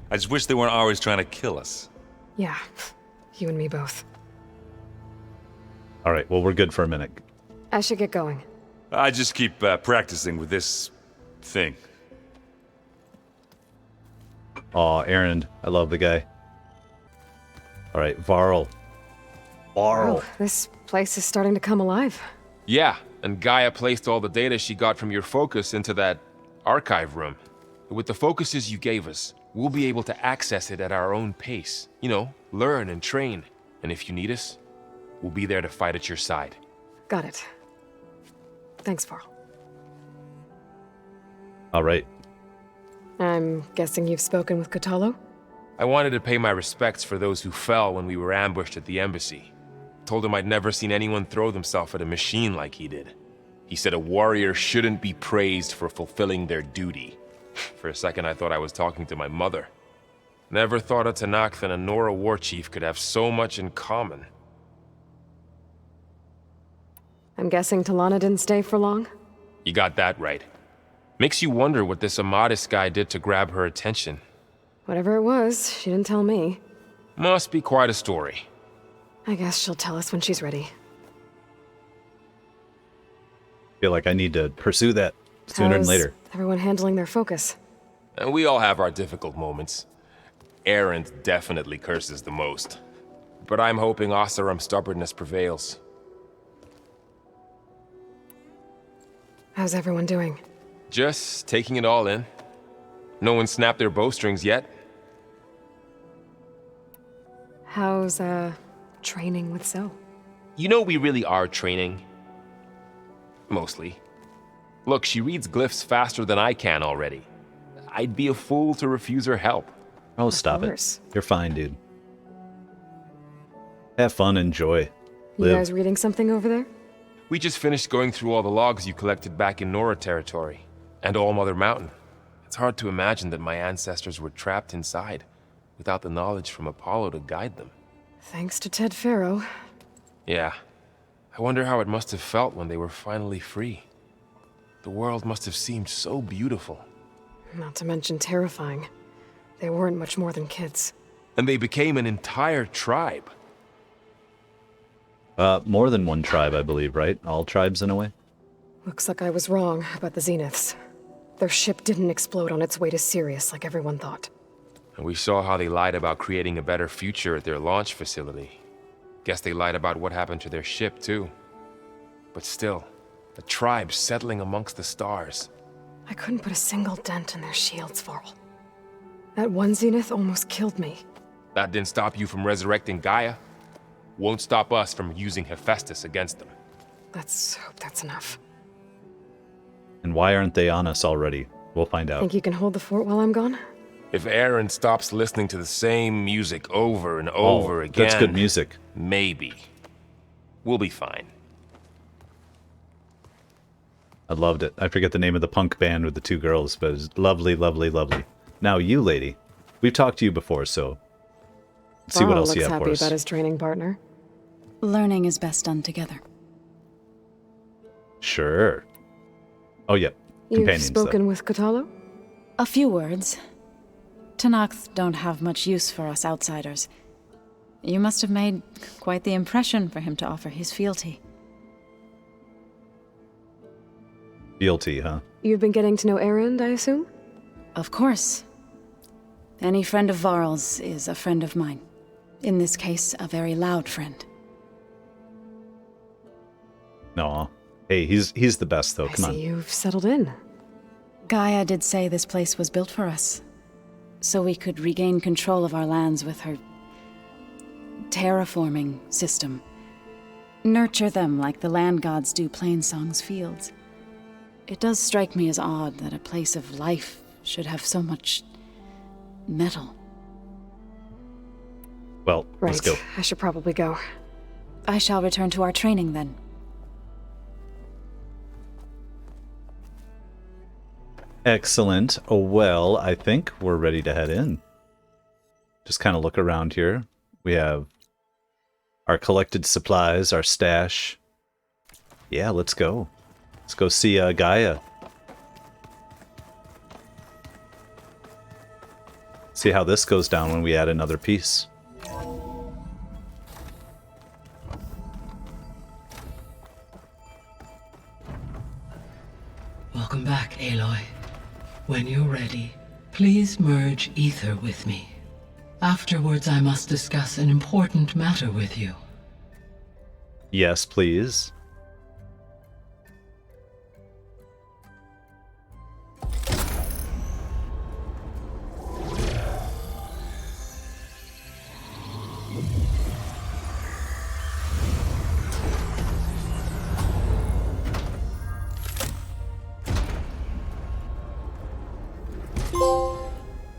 I just wish they weren't always trying to kill us. Yeah, you and me both. All right, well, we're good for a minute. I should get going. I just keep practicing with this thing. Aw, Erend. I love the guy. All right, Varl. Varl. Oh, this place is starting to come alive. Yeah, and Gaia placed all the data she got from your focus into that archive room. With the focuses you gave us, we'll be able to access it at our own pace. You know, learn and train. And if you need us, we'll be there to fight at your side. Got it. Thanks, Varl. All right. I'm guessing you've spoken with Kotallo? I wanted to pay my respects for those who fell when we were ambushed at the embassy. Told him I'd never seen anyone throw themselves at a machine like he did. He said a warrior shouldn't be praised for fulfilling their duty. For a second, I thought I was talking to my mother. Never thought a Tanakh and a Nora war chief could have so much in common. I'm guessing Talana didn't stay for long? You got that right. Makes you wonder what this Amadis guy did to grab her attention. Whatever it was, she didn't tell me. Must be quite a story. I guess she'll tell us when she's ready. Feel like I need to pursue that sooner than later. Everyone handling their focus? And we all have our difficult moments. Erend definitely curses the most. But I'm hoping Oseram's stubbornness prevails. How's everyone doing? Just taking it all in. No one snapped their bowstrings yet. How's, training with Zoe? You know we really are training. Mostly. Look, she reads glyphs faster than I can already. I'd be a fool to refuse her help. Oh, stop it. You're fine, dude. Have fun, enjoy. You guys reading something over there? We just finished going through all the logs you collected back in Nora territory, and All Mother Mountain. It's hard to imagine that my ancestors were trapped inside, without the knowledge from Apollo to guide them. Thanks to Ted Faro. Yeah. I wonder how it must have felt when they were finally free. The world must have seemed so beautiful. Not to mention terrifying. They weren't much more than kids. And they became an entire tribe. More than one tribe, I believe, right? All tribes in a way? Looks like I was wrong about the Zeniths. Their ship didn't explode on its way to Sirius like everyone thought. And we saw how they lied about creating a better future at their launch facility. Guess they lied about what happened to their ship, too. But still, a tribe settling amongst the stars. I couldn't put a single dent in their shields, Varl. That one Zenith almost killed me. That didn't stop you from resurrecting Gaia. Won't stop us from using Hephaestus against them. Let's hope that's enough. And why aren't they on us already? We'll find out. Think you can hold the fort while I'm gone? If Erend stops listening to the same music over and over again... That's good music. Maybe. We'll be fine. I loved it. I forget the name of the punk band with the two girls, but it's lovely, lovely, lovely. Now you, lady. We've talked to you before, so... Let's see what else you have for us. Looks happy about his training partner. Learning is best done together. Sure. Oh, yep. You've spoken with Kotallo? A few words. Tanakh don't have much use for us outsiders. You must have made quite the impression for him to offer his fealty. Fealty, huh? You've been getting to know Erend, I assume? Of course. Any friend of Varl's is a friend of mine. In this case, a very loud friend. No. Hey, he's the best, though. Come on. I see you've settled in. Gaia did say this place was built for us, so we could regain control of our lands with her terraforming system. Nurture them like the land gods do Plainsong's fields. It does strike me as odd that a place of life should have so much metal. Well, let's go. I should probably go. I shall return to our training then. Excellent. Oh, well, I think we're ready to head in. Just kind of look around here. We have our collected supplies, our stash. Yeah, let's go. Let's go see Gaia. See how this goes down when we add another piece. Welcome back, Aloy. When you're ready, please merge Aether with me. Afterwards, I must discuss an important matter with you. Yes, please.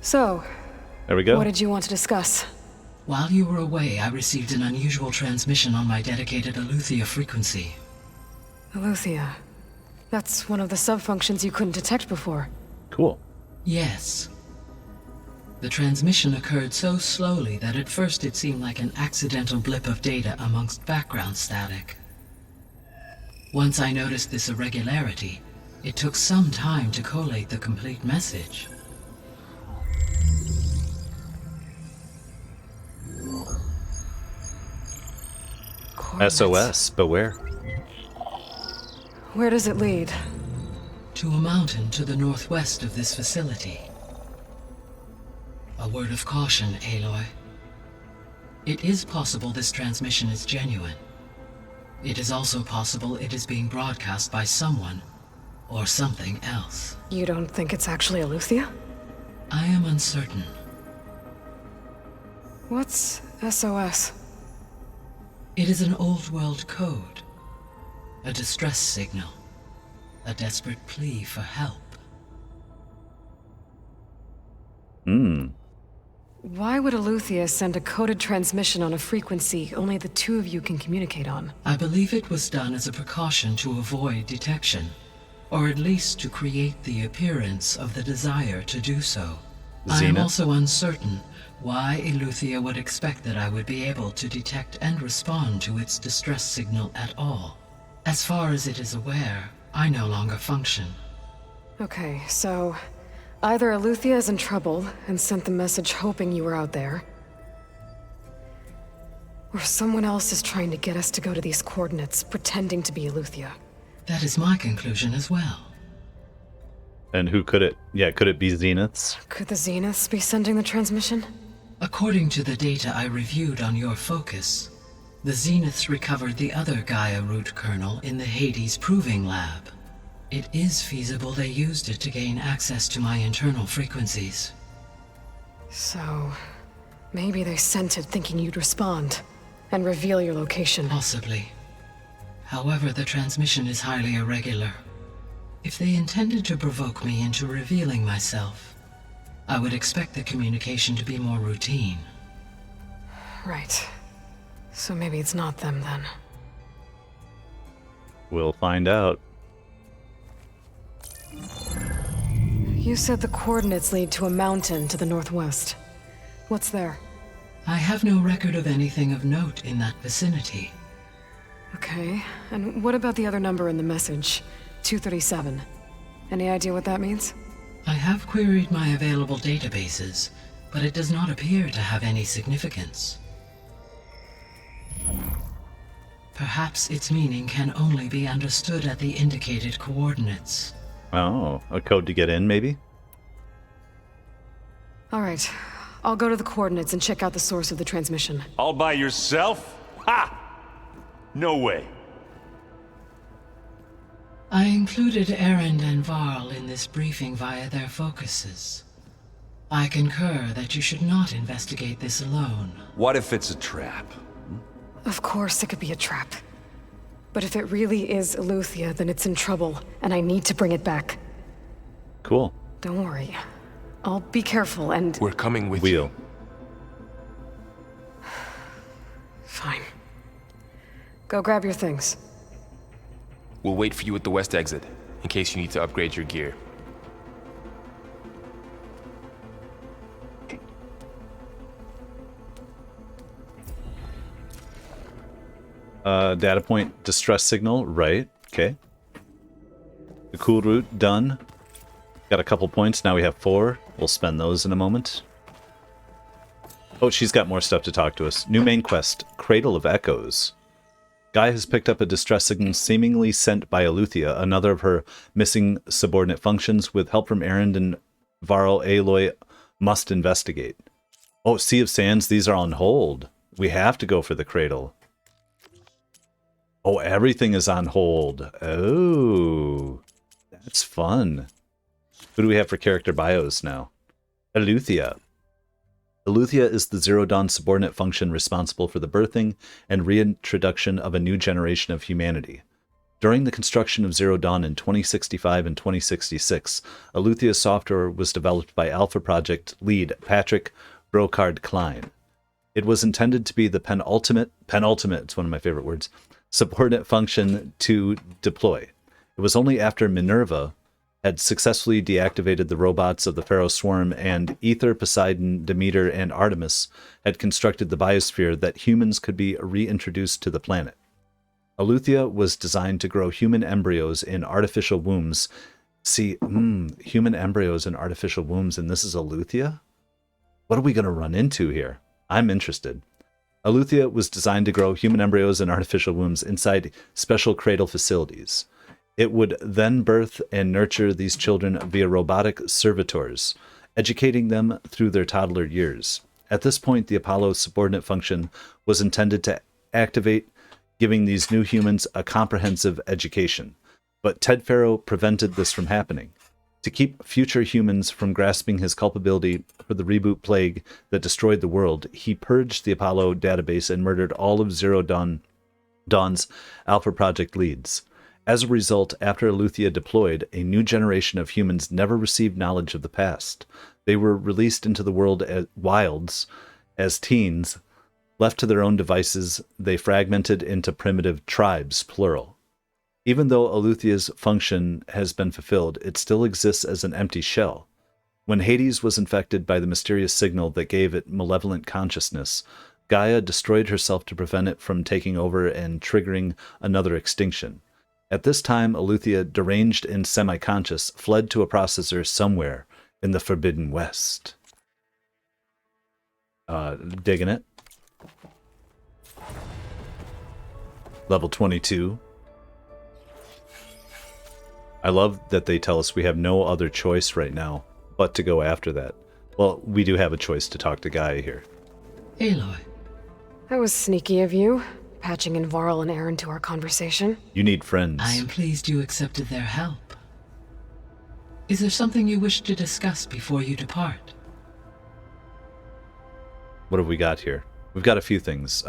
So, there we go. What did you want to discuss? While you were away, I received an unusual transmission on my dedicated Eleuthia frequency. Eleuthia. That's one of the sub-functions you couldn't detect before. Cool. Yes. The transmission occurred so slowly that at first it seemed like an accidental blip of data amongst background static. Once I noticed this irregularity, it took some time to collate the complete message. SOS, beware. Where does it lead? To a mountain to the northwest of this facility. A word of caution, Aloy. It is possible this transmission is genuine. It is also possible it is being broadcast by someone or something else. You don't think it's actually Eleuthia? I am uncertain. What's SOS? It is an old world code. A distress signal. A desperate plea for help. Why would Eleuthia send a coded transmission on a frequency only the two of you can communicate on? I believe it was done as a precaution to avoid detection, or at least to create the appearance of the desire to do so. I am also uncertain why Eleuthia would expect that I would be able to detect and respond to its distress signal at all. As far as it is aware, I no longer function. Okay, so either Eleuthia is in trouble and sent the message hoping you were out there, or someone else is trying to get us to go to these coordinates, pretending to be Eleuthia. That is my conclusion as well. And who could it? Yeah, could it be Zeniths? Could the Zeniths be sending the transmission? According to the data I reviewed on your focus, the Zeniths recovered the other Gaia root kernel in the Hades Proving Lab. It is feasible they used it to gain access to my internal frequencies. So, maybe they sent it thinking you'd respond and reveal your location. Possibly. However, the transmission is highly irregular. If they intended to provoke me into revealing myself, I would expect the communication to be more routine. Right. So maybe it's not them then. We'll find out. You said the coordinates lead to a mountain to the northwest. What's there? I have no record of anything of note in that vicinity. Okay, and what about the other number in the message? 237. Any idea what that means? I have queried my available databases, but it does not appear to have any significance. Perhaps its meaning can only be understood at the indicated coordinates. Oh, a code to get in, maybe? All right, I'll go to the coordinates and check out the source of the transmission. All by yourself? Ha! No way. I included Erend and Varl in this briefing via their focuses. I concur that you should not investigate this alone. What if it's a trap? Of course it could be a trap. But if it really is Eleuthia, then it's in trouble, and I need to bring it back. Cool. Don't worry. I'll be careful and... We're coming with you. Fine. Go grab your things. We'll wait for you at the west exit, in case you need to upgrade your gear. Data point distress signal, right? Okay. The Kulrut done. Got a couple points, now we have 4. We'll spend those in a moment. Oh, she's got more stuff to talk to us. New main quest, Cradle of Echoes. Gaia has picked up a distress signal seemingly sent by Eleuthia, another of her missing subordinate functions. With help from Erend and Varl, Aloy must investigate. Oh, Sea of Sands, these are on hold. We have to go for the Cradle. Oh, everything is on hold. Oh, that's fun. Who do we have for character bios now? Eleuthia. Eleuthia is the Zero Dawn subordinate function responsible for the birthing and reintroduction of a new generation of humanity. During the construction of Zero Dawn in 2065 and 2066, Eleuthia's software was developed by Alpha Project lead Patrick Brocard Klein. It was intended to be the penultimate, it's one of my favorite words, subordinate function to deploy. It was only after Minerva had successfully deactivated the robots of the Pharaoh Swarm and Aether, Poseidon, Demeter, and Artemis had constructed the biosphere that humans could be reintroduced to the planet. Eleuthia was designed to grow human embryos in artificial wombs. See, human embryos in artificial wombs, and this is Eleuthia? What are we going to run into here? I'm interested. Eleuthia was designed to grow human embryos in artificial wombs inside special cradle facilities. It would then birth and nurture these children via robotic servitors, educating them through their toddler years. At this point, the Apollo subordinate function was intended to activate, giving these new humans a comprehensive education. But Ted Pharaoh prevented this from happening. To keep future humans from grasping his culpability for the reboot plague that destroyed the world, he purged the Apollo database and murdered all of Zero Dawn's Alpha Project leads. As a result, after Eleuthia deployed, a new generation of humans never received knowledge of the past. They were released into the world as wilds as teens. Left to their own devices, they fragmented into primitive tribes, plural. Even though Eleuthia's function has been fulfilled, it still exists as an empty shell. When Hades was infected by the mysterious signal that gave it malevolent consciousness, Gaia destroyed herself to prevent it from taking over and triggering another extinction. At this time, Eleuthia, deranged and semi-conscious, fled to a processor somewhere in the Forbidden West. Digging it. Level 22. I love that they tell us we have no other choice right now but to go after that. Well, we do have a choice to talk to Gaia here. Aloy. That was sneaky of you, patching in Varl and Aaron to our conversation. You need friends. I am pleased you accepted their help. Is there something you wish to discuss before you depart? What have we got here? We've got a few things.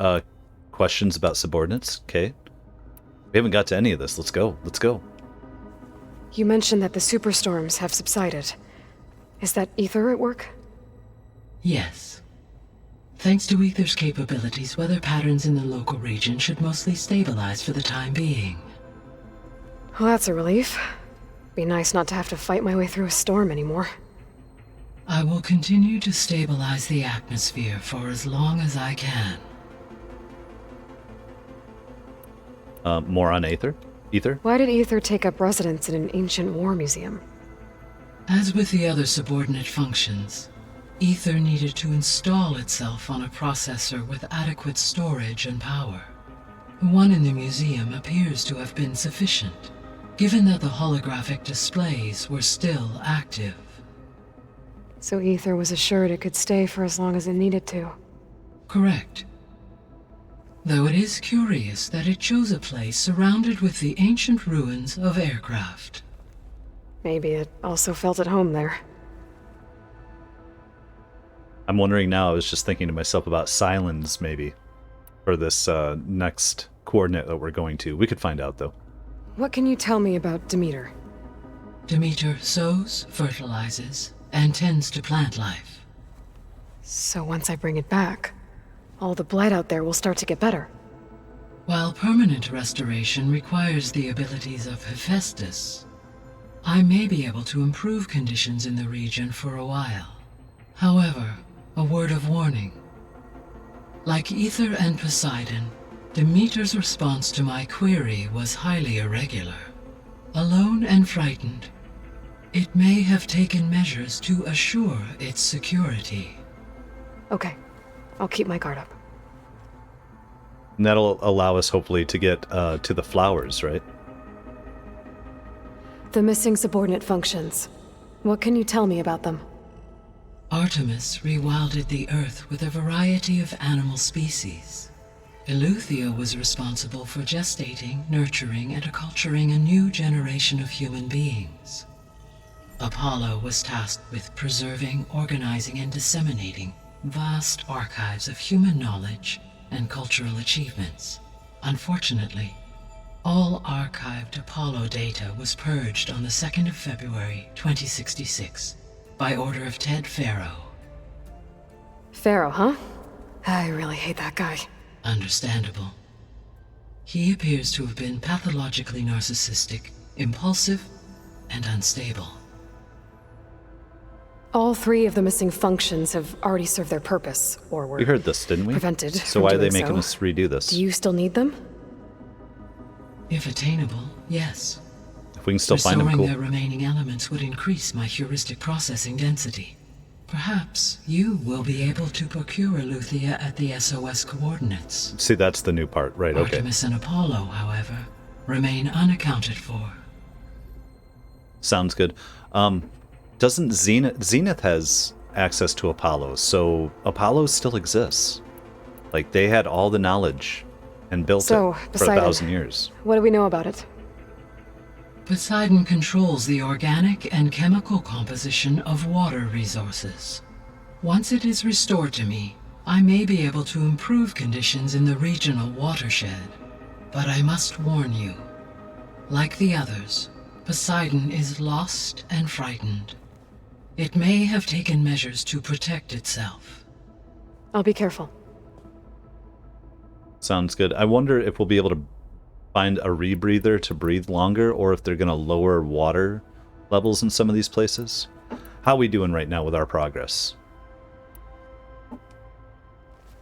Questions about subordinates, okay. We haven't got to any of this. Let's go. Let's go. You mentioned that the superstorms have subsided. Is that Aether at work? Yes. Thanks to Aether's capabilities, weather patterns in the local region should mostly stabilize for the time being. Well, that's a relief. Be nice not to have to fight my way through a storm anymore. I will continue to stabilize the atmosphere for as long as I can. More on Aether? Aether? Why did Aether take up residence in an ancient war museum? As with the other subordinate functions, Aether needed to install itself on a processor with adequate storage and power. The one in the museum appears to have been sufficient, given that the holographic displays were still active. So Aether was assured it could stay for as long as it needed to. Correct. Though it is curious that it chose a place surrounded with the ancient ruins of aircraft. Maybe it also felt at home there. I'm wondering now, I was just thinking to myself about Silence, maybe, for this next coordinate that we're going to. We could find out, though. What can you tell me about Demeter? Demeter sows, fertilizes, and tends to plant life. So once I bring it back, all the blight out there will start to get better. While permanent restoration requires the abilities of Hephaestus, I may be able to improve conditions in the region for a while. However, a word of warning. Like Aether and Poseidon, Demeter's response to my query was highly irregular. Alone and frightened, it may have taken measures to assure its security. Okay, I'll keep my guard up. And that'll allow us, hopefully, to get to the flowers, right? The missing subordinate functions. What can you tell me about them? Artemis rewilded the Earth with a variety of animal species. Eleuthia was responsible for gestating, nurturing, and acculturating a new generation of human beings. Apollo was tasked with preserving, organizing, and disseminating vast archives of human knowledge and cultural achievements. Unfortunately, all archived Apollo data was purged on the 2nd of February, 2066, by order of Ted Pharaoh. Pharaoh, huh? I really hate that guy. Understandable. He appears to have been pathologically narcissistic, impulsive, and unstable. All 3 of the missing functions have already served their purpose, or were We heard this, didn't we? prevented So from why are they doing making so. us redo this? Do you still need them? If attainable, yes. If we can still find them, Restoring cool. their remaining elements would increase my heuristic processing density. Perhaps you will be able to procure Eleuthia at the SOS coordinates. See, that's the new part, right? Okay. Artemis and Apollo, however, remain unaccounted for. Sounds good. Doesn't Zenith has access to Apollo, so Apollo still exists. Like, they had all the knowledge and built it for Poseidon, 1,000 years. What do we know about it? Poseidon controls the organic and chemical composition of water resources. Once it is restored to me, I may be able to improve conditions in the regional watershed. But I must warn you, like the others, Poseidon is lost and frightened. It may have taken measures to protect itself. I'll be careful. Sounds good. I wonder if we'll be able to find a rebreather to breathe longer, or if they're going to lower water levels in some of these places. How are we doing right now with our progress?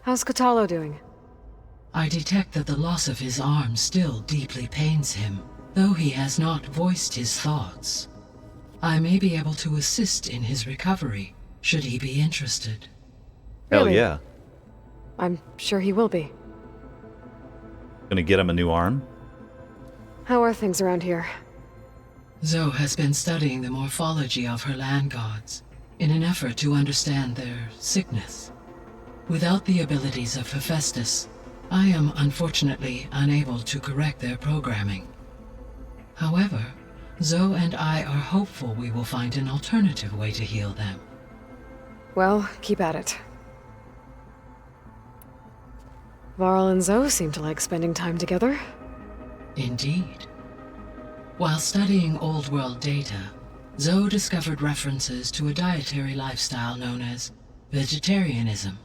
How's Katalo doing? I detect that the loss of his arm still deeply pains him, though he has not voiced his thoughts. I may be able to assist in his recovery, should he be interested. Hell Really? yeah. I'm sure he will be. Gonna get him a new arm? How are things around here? Zoe has been studying the morphology of her land gods in an effort to understand their sickness. Without the abilities of Hephaestus, I am unfortunately unable to correct their programming. However, Zoe and I are hopeful we will find an alternative way to heal them. Well, keep at it. Varl and Zoe seem to like spending time together. Indeed. While studying Old World data, Zoe discovered references to a dietary lifestyle known as vegetarianism.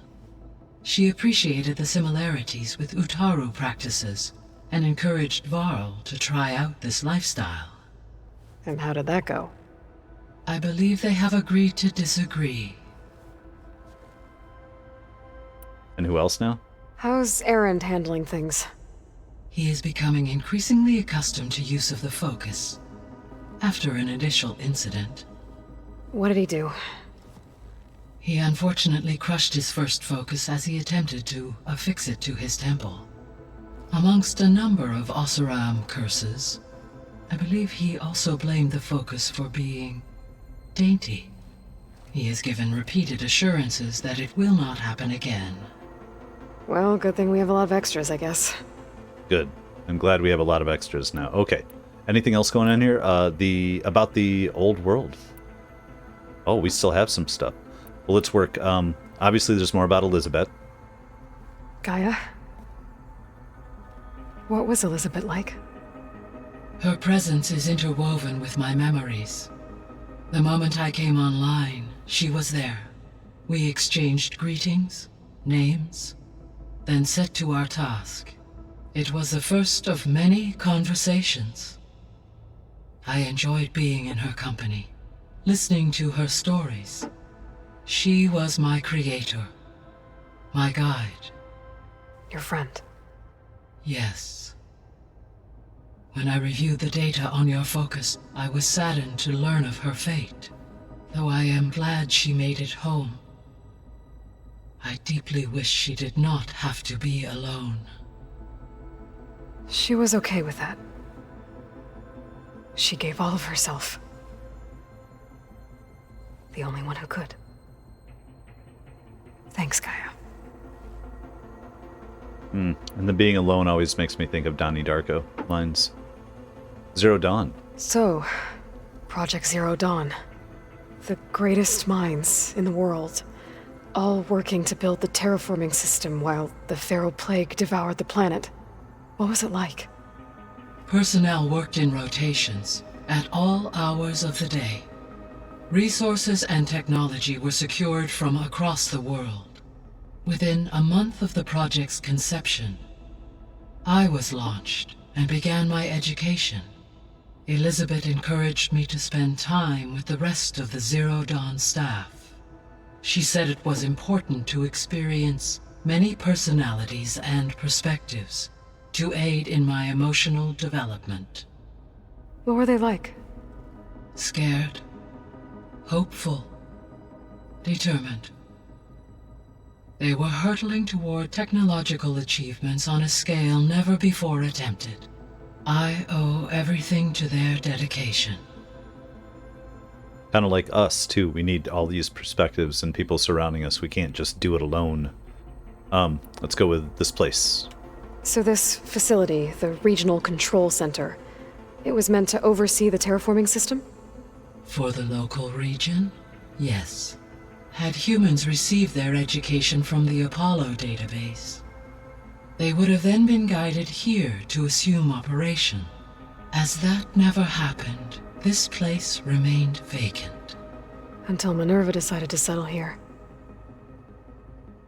She appreciated the similarities with Utaru practices and encouraged Varl to try out this lifestyle. And how did that go? I believe they have agreed to disagree. And who else now? How's Erend handling things? He is becoming increasingly accustomed to use of the focus. After an initial incident, What did he do? he unfortunately crushed his first focus as he attempted to affix it to his temple. Amongst a number of Oseram curses, I believe he also blamed the focus for being dainty. He has given repeated assurances that it will not happen again. Well, good thing we have a lot of extras, I guess. Good. I'm glad we have a lot of extras now. Okay. Anything else going on here? About the old world. Oh, we still have some stuff. Well, let's work. Obviously, there's more about Elizabeth. Gaia? What was Elizabeth like? Her presence is interwoven with my memories. The moment I came online, she was there. We exchanged greetings, names, then set to our task. It was the first of many conversations. I enjoyed being in her company, listening to her stories. She was my creator, my guide. Your friend. Yes. When I reviewed the data on your focus, I was saddened to learn of her fate, though I am glad she made it home. I deeply wish she did not have to be alone. She was okay with that. She gave all of herself. The only one who could. Thanks, Gaia. And the being alone always makes me think of Donnie Darko lines. Zero Dawn. So, Project Zero Dawn. The greatest minds in the world, all working to build the terraforming system while the Pharaoh Plague devoured the planet. What was it like? Personnel worked in rotations at all hours of the day. Resources and technology were secured from across the world. Within a month of the project's conception, I was launched and began my education. Elizabeth encouraged me to spend time with the rest of the Zero Dawn staff. She said it was important to experience many personalities and perspectives to aid in my emotional development. What were they like? Scared, hopeful, determined. They were hurtling toward technological achievements on a scale never before attempted. I owe everything to their dedication. Kind of like us, too. We need all these perspectives and people surrounding us. We can't just do it alone. Let's go with this place. So this facility, the Regional Control Center, it was meant to oversee the terraforming system? For the local region, yes. Had humans received their education from the Apollo database, they would have then been guided here to assume operation. As that never happened, this place remained vacant. Until Minerva decided to settle here.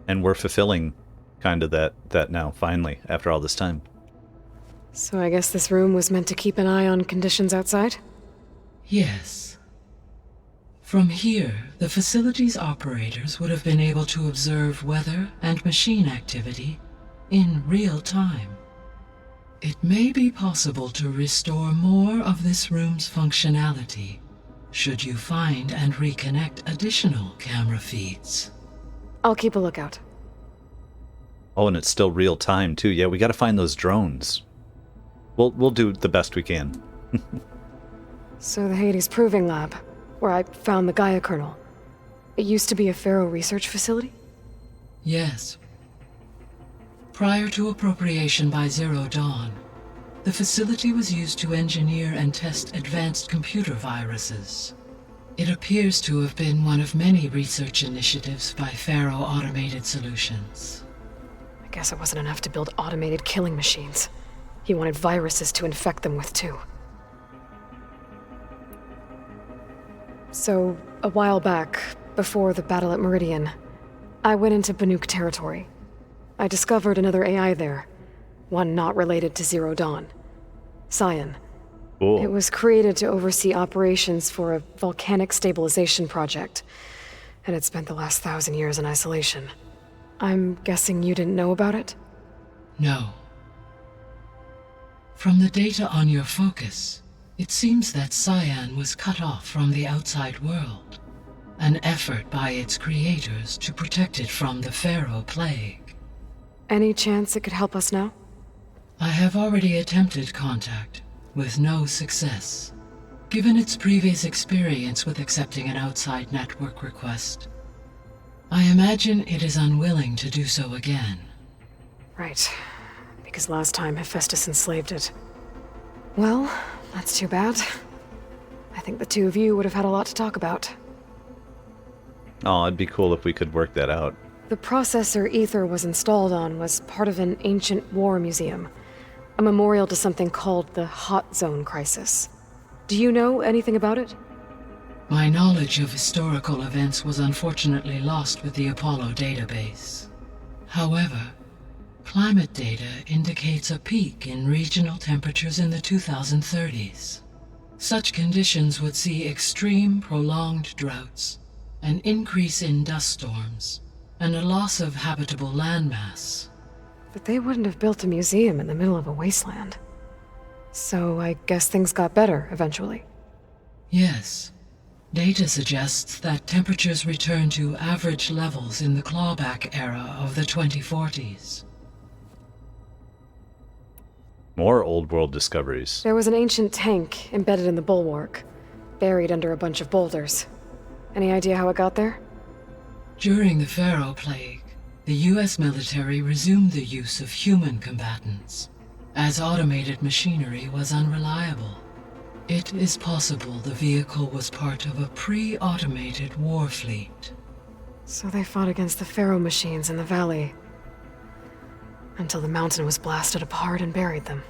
And we're fulfilling kind of that now, finally, after all this time. So I guess this room was meant to keep an eye on conditions outside? Yes. From here, the facility's operators would have been able to observe weather and machine activity in real time. It may be possible to restore more of this room's functionality, should you find and reconnect additional camera feeds. I'll keep a lookout. Oh, and it's still real time, too. Yeah, we gotta find those drones. We'll do the best we can. So the Hades Proving Lab, where I found the Gaia kernel, it used to be a Pharaoh research facility? Yes. Prior to appropriation by Zero Dawn, the facility was used to engineer and test advanced computer viruses. It appears to have been one of many research initiatives by Pharaoh Automated Solutions. I guess it wasn't enough to build automated killing machines. He wanted viruses to infect them with, too. So, a while back, before the battle at Meridian, I went into Banuk territory. I discovered another AI there, one not related to Zero Dawn. Scion. Cool. It was created to oversee operations for a volcanic stabilization project, and it spent the last 1,000 years in isolation. I'm guessing you didn't know about it? No. From the data on your focus, it seems that Scion was cut off from the outside world, an effort by its creators to protect it from the Pharaoh plague. Any chance it could help us now? I have already attempted contact, with no success. Given its previous experience with accepting an outside network request, I imagine it is unwilling to do so again. Right. Because last time Hephaestus enslaved it. Well, that's too bad. I think the two of you would have had a lot to talk about. Oh, it'd be cool if we could work that out. The processor Aether was installed on was part of an ancient war museum, a memorial to something called the Hot Zone Crisis. Do you know anything about it? My knowledge of historical events was unfortunately lost with the Apollo database. However, climate data indicates a peak in regional temperatures in the 2030s. Such conditions would see extreme, prolonged droughts, an increase in dust storms, and a loss of habitable landmass. But they wouldn't have built a museum in the middle of a wasteland. So I guess things got better eventually. Yes. Data suggests that temperatures returned to average levels in the clawback era of the 2040s. More old world discoveries. There was an ancient tank embedded in the bulwark, buried under a bunch of boulders. Any idea how it got there? During the Pharaoh plague, the US military resumed the use of human combatants, as automated machinery was unreliable. It is possible the vehicle was part of a pre-automated war fleet. So they fought against the Pharaoh machines in the valley, until the mountain was blasted apart and buried them.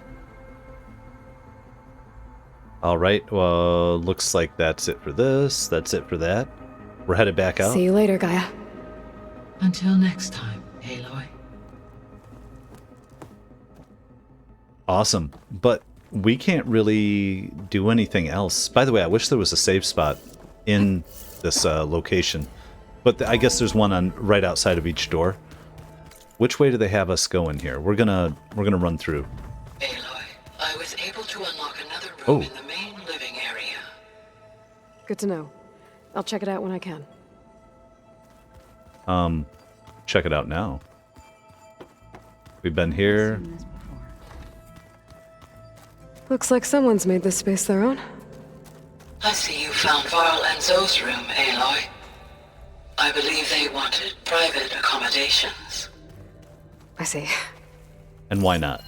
Alright, well, looks like that's it for this, that's it for that. We're headed back out. See you later, Gaia. Until next time. Aloy. Awesome. But we can't really do anything else. By the way, I wish there was a save spot in this location. But I guess there's one on right outside of each door. Which way do they have us going here? We're gonna run through. Aloy, I was able to unlock another room in the main living area. Good to know. I'll check it out when I can. Check it out now. We've been here. Looks like someone's made this space their own. I see you found Varl and Zoe's room, Aloy. I believe they wanted private accommodations. I see. And why not?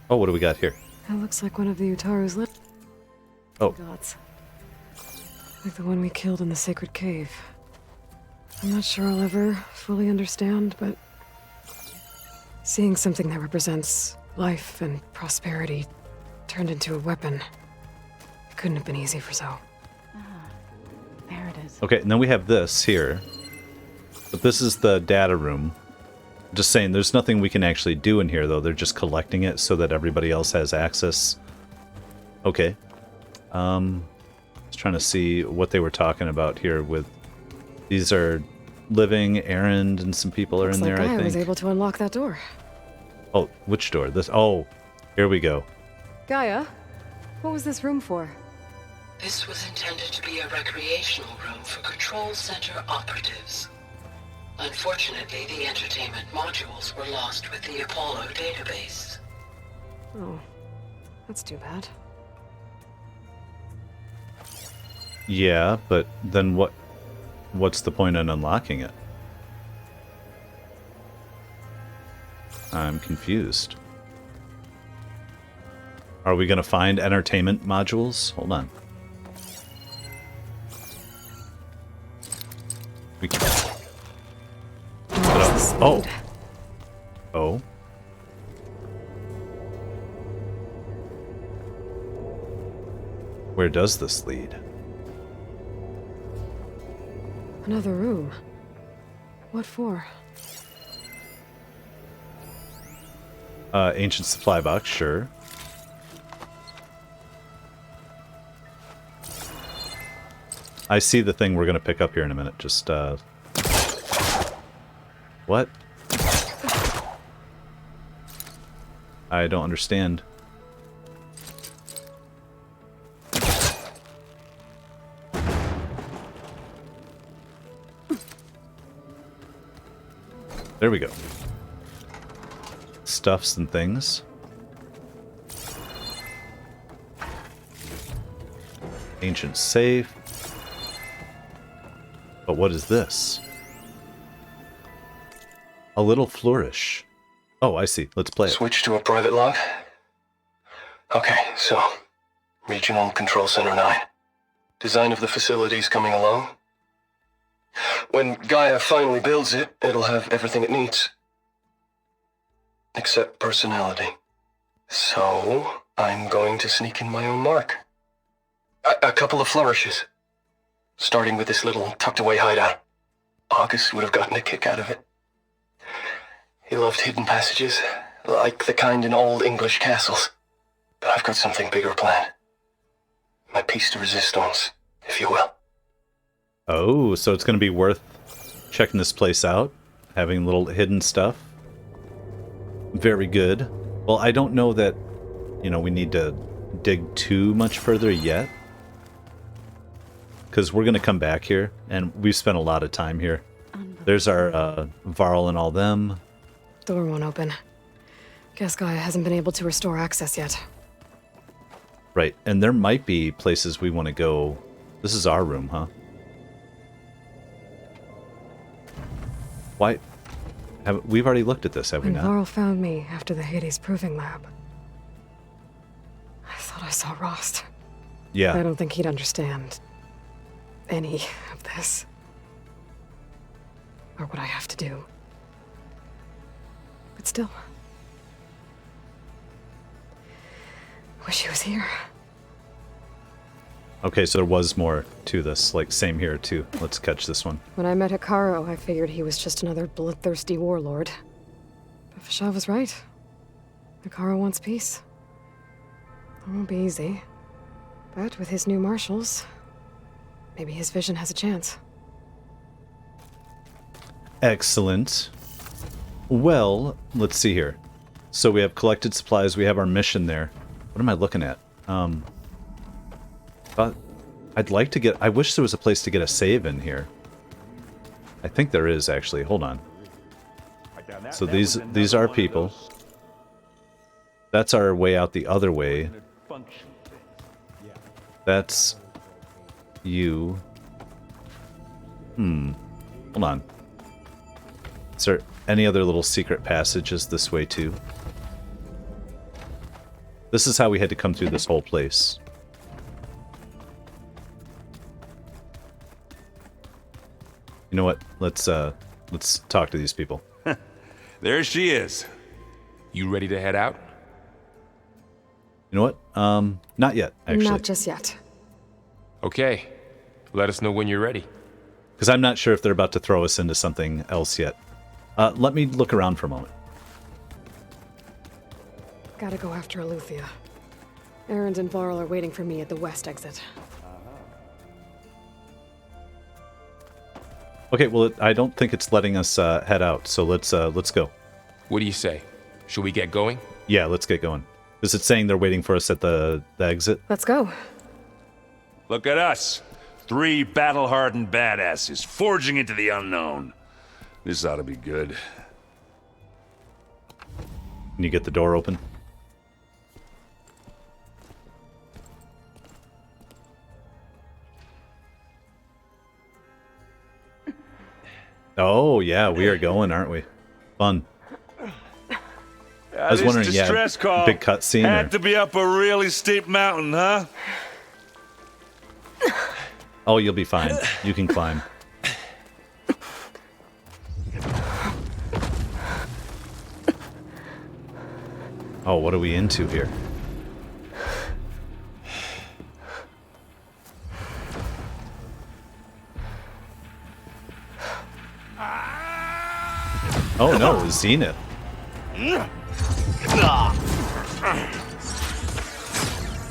Oh, what do we got here? It looks like one of the Utaru's gods. Like the one we killed in the sacred cave. I'm not sure I'll ever fully understand, but seeing something that represents life and prosperity turned into a weapon, it couldn't have been easy for Zoe. There it is. Okay, and then we have this here. But this is the data room. Just saying, there's nothing we can actually do in here, though. They're just collecting it so that everybody else has access. Okay. I was trying to see what they were talking about here with... These are living, Erend, and some people are in there, I think. I was able to unlock that door. Oh, which door? This? Oh, here we go. Gaia, what was this room for? This was intended to be a recreational room for Control Center operatives. Unfortunately, the entertainment modules were lost with the Apollo database. Oh, that's too bad. Yeah, but then what's the point in unlocking it? I'm confused. Are we going to find entertainment modules? Hold on. We can... Oh. Oh. Where does this lead? Another room. What for? Ancient supply box, sure. I see the thing we're going to pick up here in a minute. Just, What? I don't understand. There we go. Stuffs and things. Ancient safe. But what is this? A little flourish. Oh, I see. Let's play it. Switch to a private log. Okay, so Regional Control Center 9. Design of the facility's coming along. When Gaia finally builds it, it'll have everything it needs. Except personality. So, I'm going to sneak in my own mark. A couple of flourishes. Starting with this little tucked-away hideout. August would have gotten a kick out of it. He loved hidden passages, like the kind in old English castles. But I've got something bigger planned. My piece de resistance, if you will. Oh, so it's going to be worth checking this place out, having little hidden stuff. Very good. Well, I don't know that, we need to dig too much further yet. Because we're going to come back here, and we've spent a lot of time here. There's our Varl and all them. Door won't open. Guess Gaia hasn't been able to restore access yet. Right, and there might be places we want to go. This is our room, huh? Why? We've already looked at this, have we When not? Varl found me after the Hades proving lab, I thought I saw Rost. Yeah. I don't think he'd understand any of this. Or what I have to do. But still. Wish he was here. Okay, so there was more to this. Like, same here, too. Let's catch this one. When I met Hakkaro, I figured he was just another bloodthirsty warlord. But Fashav was right. Hakkaro wants peace. It won't be easy. But with his new marshals, maybe his vision has a chance. Excellent. Well, let's see here. So we have collected supplies. We have our mission there. What am I looking at? I'd like to get... I wish there was a place to get a save in here. I think there is, actually. Hold on. So these are people. That's our way out the other way. That's you. Hold on. Is there any other little secret passages this way too? This is how we had to come through this whole place. You know what? Let's talk to these people. There she is. You ready to head out? You know what? Not yet, actually. Not just yet. Okay. Let us know when you're ready. Because I'm not sure if they're about to throw us into something else yet. Let me look around for a moment. Gotta go after Eleuthia. Erend and Varl are waiting for me at the west exit. Okay, well, I don't think it's letting us head out, so let's go. What do you say? Should we get going? Yeah, let's get going. Is it saying they're waiting for us at the exit? Let's go. Look at us. 3 battle-hardened badasses forging into the unknown. This ought to be good. Can you get the door open? Oh, yeah, we are going, aren't we? Fun. I was wondering, distress call big cutscene. Had to be up a really steep mountain, huh? Oh, you'll be fine. You can climb. Oh, what are we into here? Oh no, Zenith.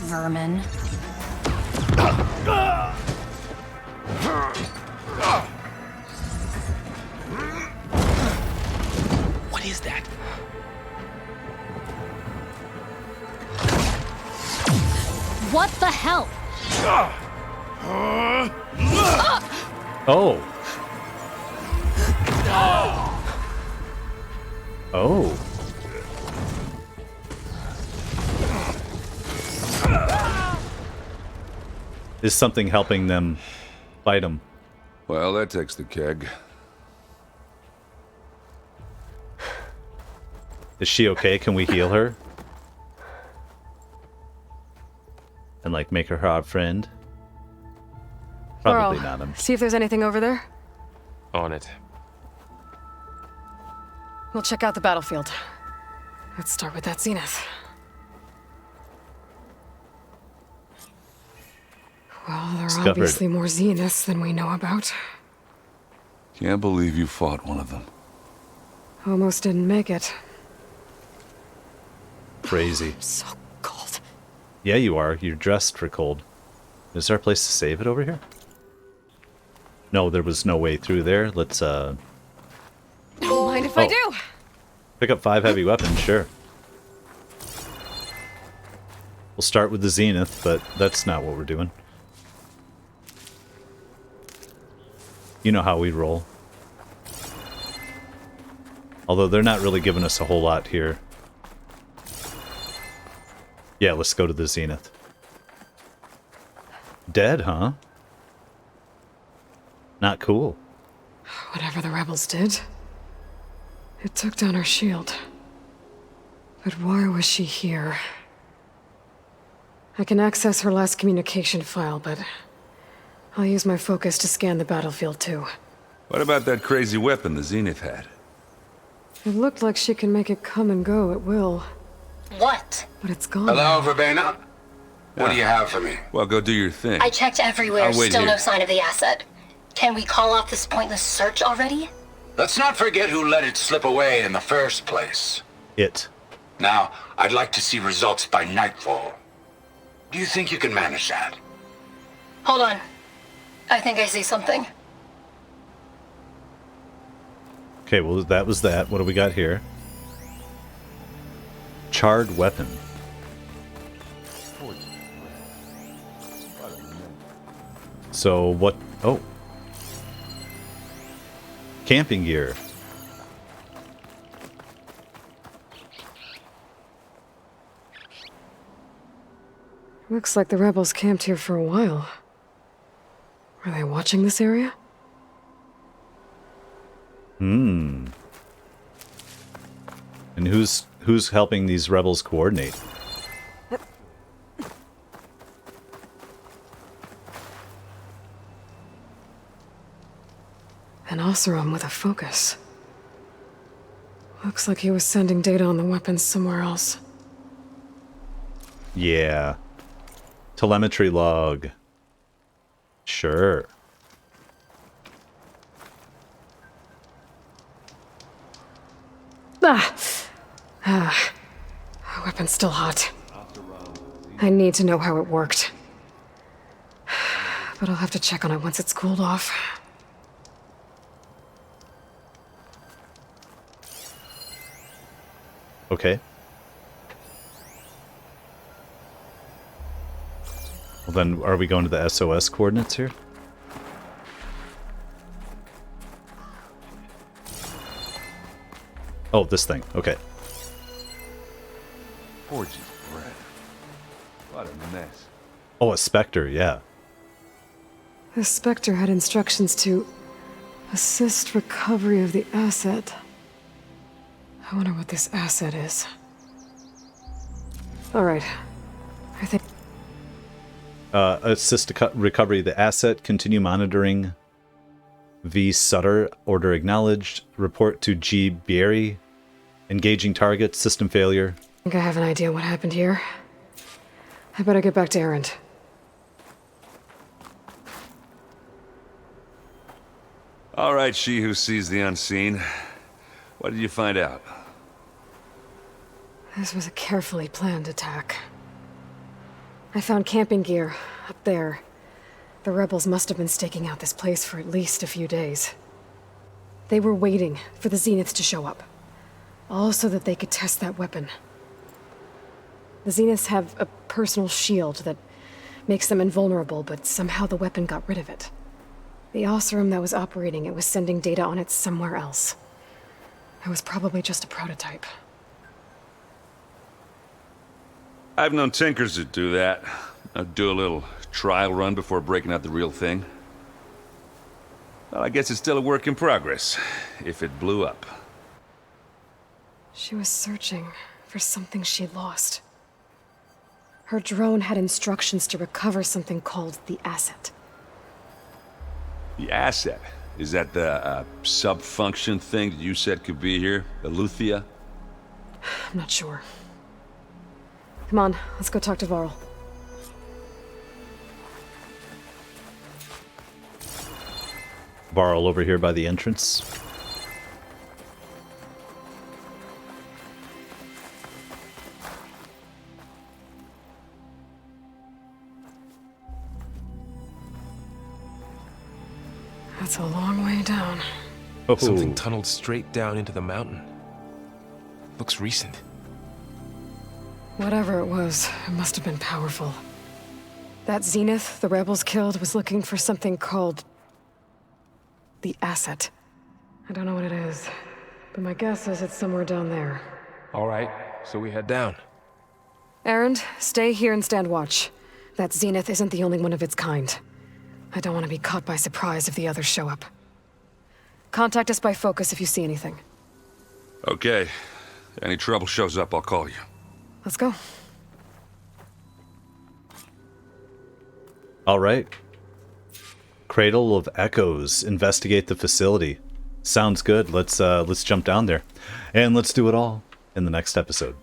Vermin. What is that? What the hell? Oh. Oh. Is something helping them fight him? Well, that takes the keg. Is she okay? Can we heal her? And like make her our friend? Probably Varl, not. see if there's anything over there. On it. We'll check out the battlefield. Let's start with that Zenith. Well, there are obviously more Zeniths than we know about. Can't believe you fought one of them. Almost didn't make it. Crazy. So cold. Yeah, you are. You're dressed for cold. Is there a place to save it over here? No, there was no way through there. Let's, Don't mind if I do. Pick up 5 heavy weapons, sure. We'll start with the Zenith, but that's not what we're doing. You know how we roll. Although they're not really giving us a whole lot here. Yeah, let's go to the Zenith. Dead, huh? Not cool. Whatever the rebels did, it took down her shield. But why was she here? I can access her last communication file, but I'll use my focus to scan the battlefield too. What about that crazy weapon the Zenith had? It looked like she can make it come and go at will. What? But it's gone. Hello, Verbena. What do you have for me? Well, go do your thing. I checked everywhere, I'll wait still here. no sign of the asset. Can we call off this pointless search already? Let's not forget who let it slip away in the first place. It. Now, I'd like to see results by nightfall. Do you think you can manage that? Hold on. I think I see something. Okay, well, that was that. What do we got here? Charred weapon. So what? Oh. Camping gear. Looks like the rebels camped here for a while. Are they watching this area? Hmm. And who's helping these rebels coordinate? An Oseram with a focus. Looks like he was sending data on the weapons somewhere else. Yeah. Telemetry log. Sure. Weapon's still hot. I need to know how it worked. But I'll have to check on it once it's cooled off. Okay. Well then, are we going to the SOS coordinates here? Oh, this thing. Okay. Forge's bread. What a mess. Oh, a Spectre, yeah. The Spectre had instructions to assist recovery of the asset. I wonder what this asset is. Alright. I think... assist to recovery of the asset. Continue monitoring. V. Sutter. Order acknowledged. Report to G. Berry. Engaging target. System failure. I think I have an idea what happened here. I better get back to Errand. All right, she who sees the unseen. What did you find out? This was a carefully planned attack. I found camping gear up there. The rebels must have been staking out this place for at least a few days. They were waiting for the Zeniths to show up. All so that they could test that weapon. The Zeniths have a personal shield that makes them invulnerable, but somehow the weapon got rid of it. The Oseram that was operating it was sending data on it somewhere else. It was probably just a prototype. I've known tinkers that do that. I'd do a little trial run before breaking out the real thing. Well, I guess it's still a work in progress, if it blew up. She was searching for something she lost. Her drone had instructions to recover something called the asset. The asset? Is that the sub-function thing that you said could be here? Eleuthia? I'm not sure. Come on, let's go talk to Varl. Varl over here by the entrance. That's a long way down. Oh. Something tunneled straight down into the mountain. Looks recent. Whatever it was, it must have been powerful. That Zenith the rebels killed was looking for something called... the asset. I don't know what it is, but my guess is it's somewhere down there. All right, so we head down. Errand, stay here and stand watch. That Zenith isn't the only one of its kind. I don't want to be caught by surprise if the others show up. Contact us by focus if you see anything. Okay. Any trouble shows up, I'll call you. Let's go. All right. Cradle of Echoes. Investigate the facility. Sounds good. Let's jump down there. And let's do it all in the next episode.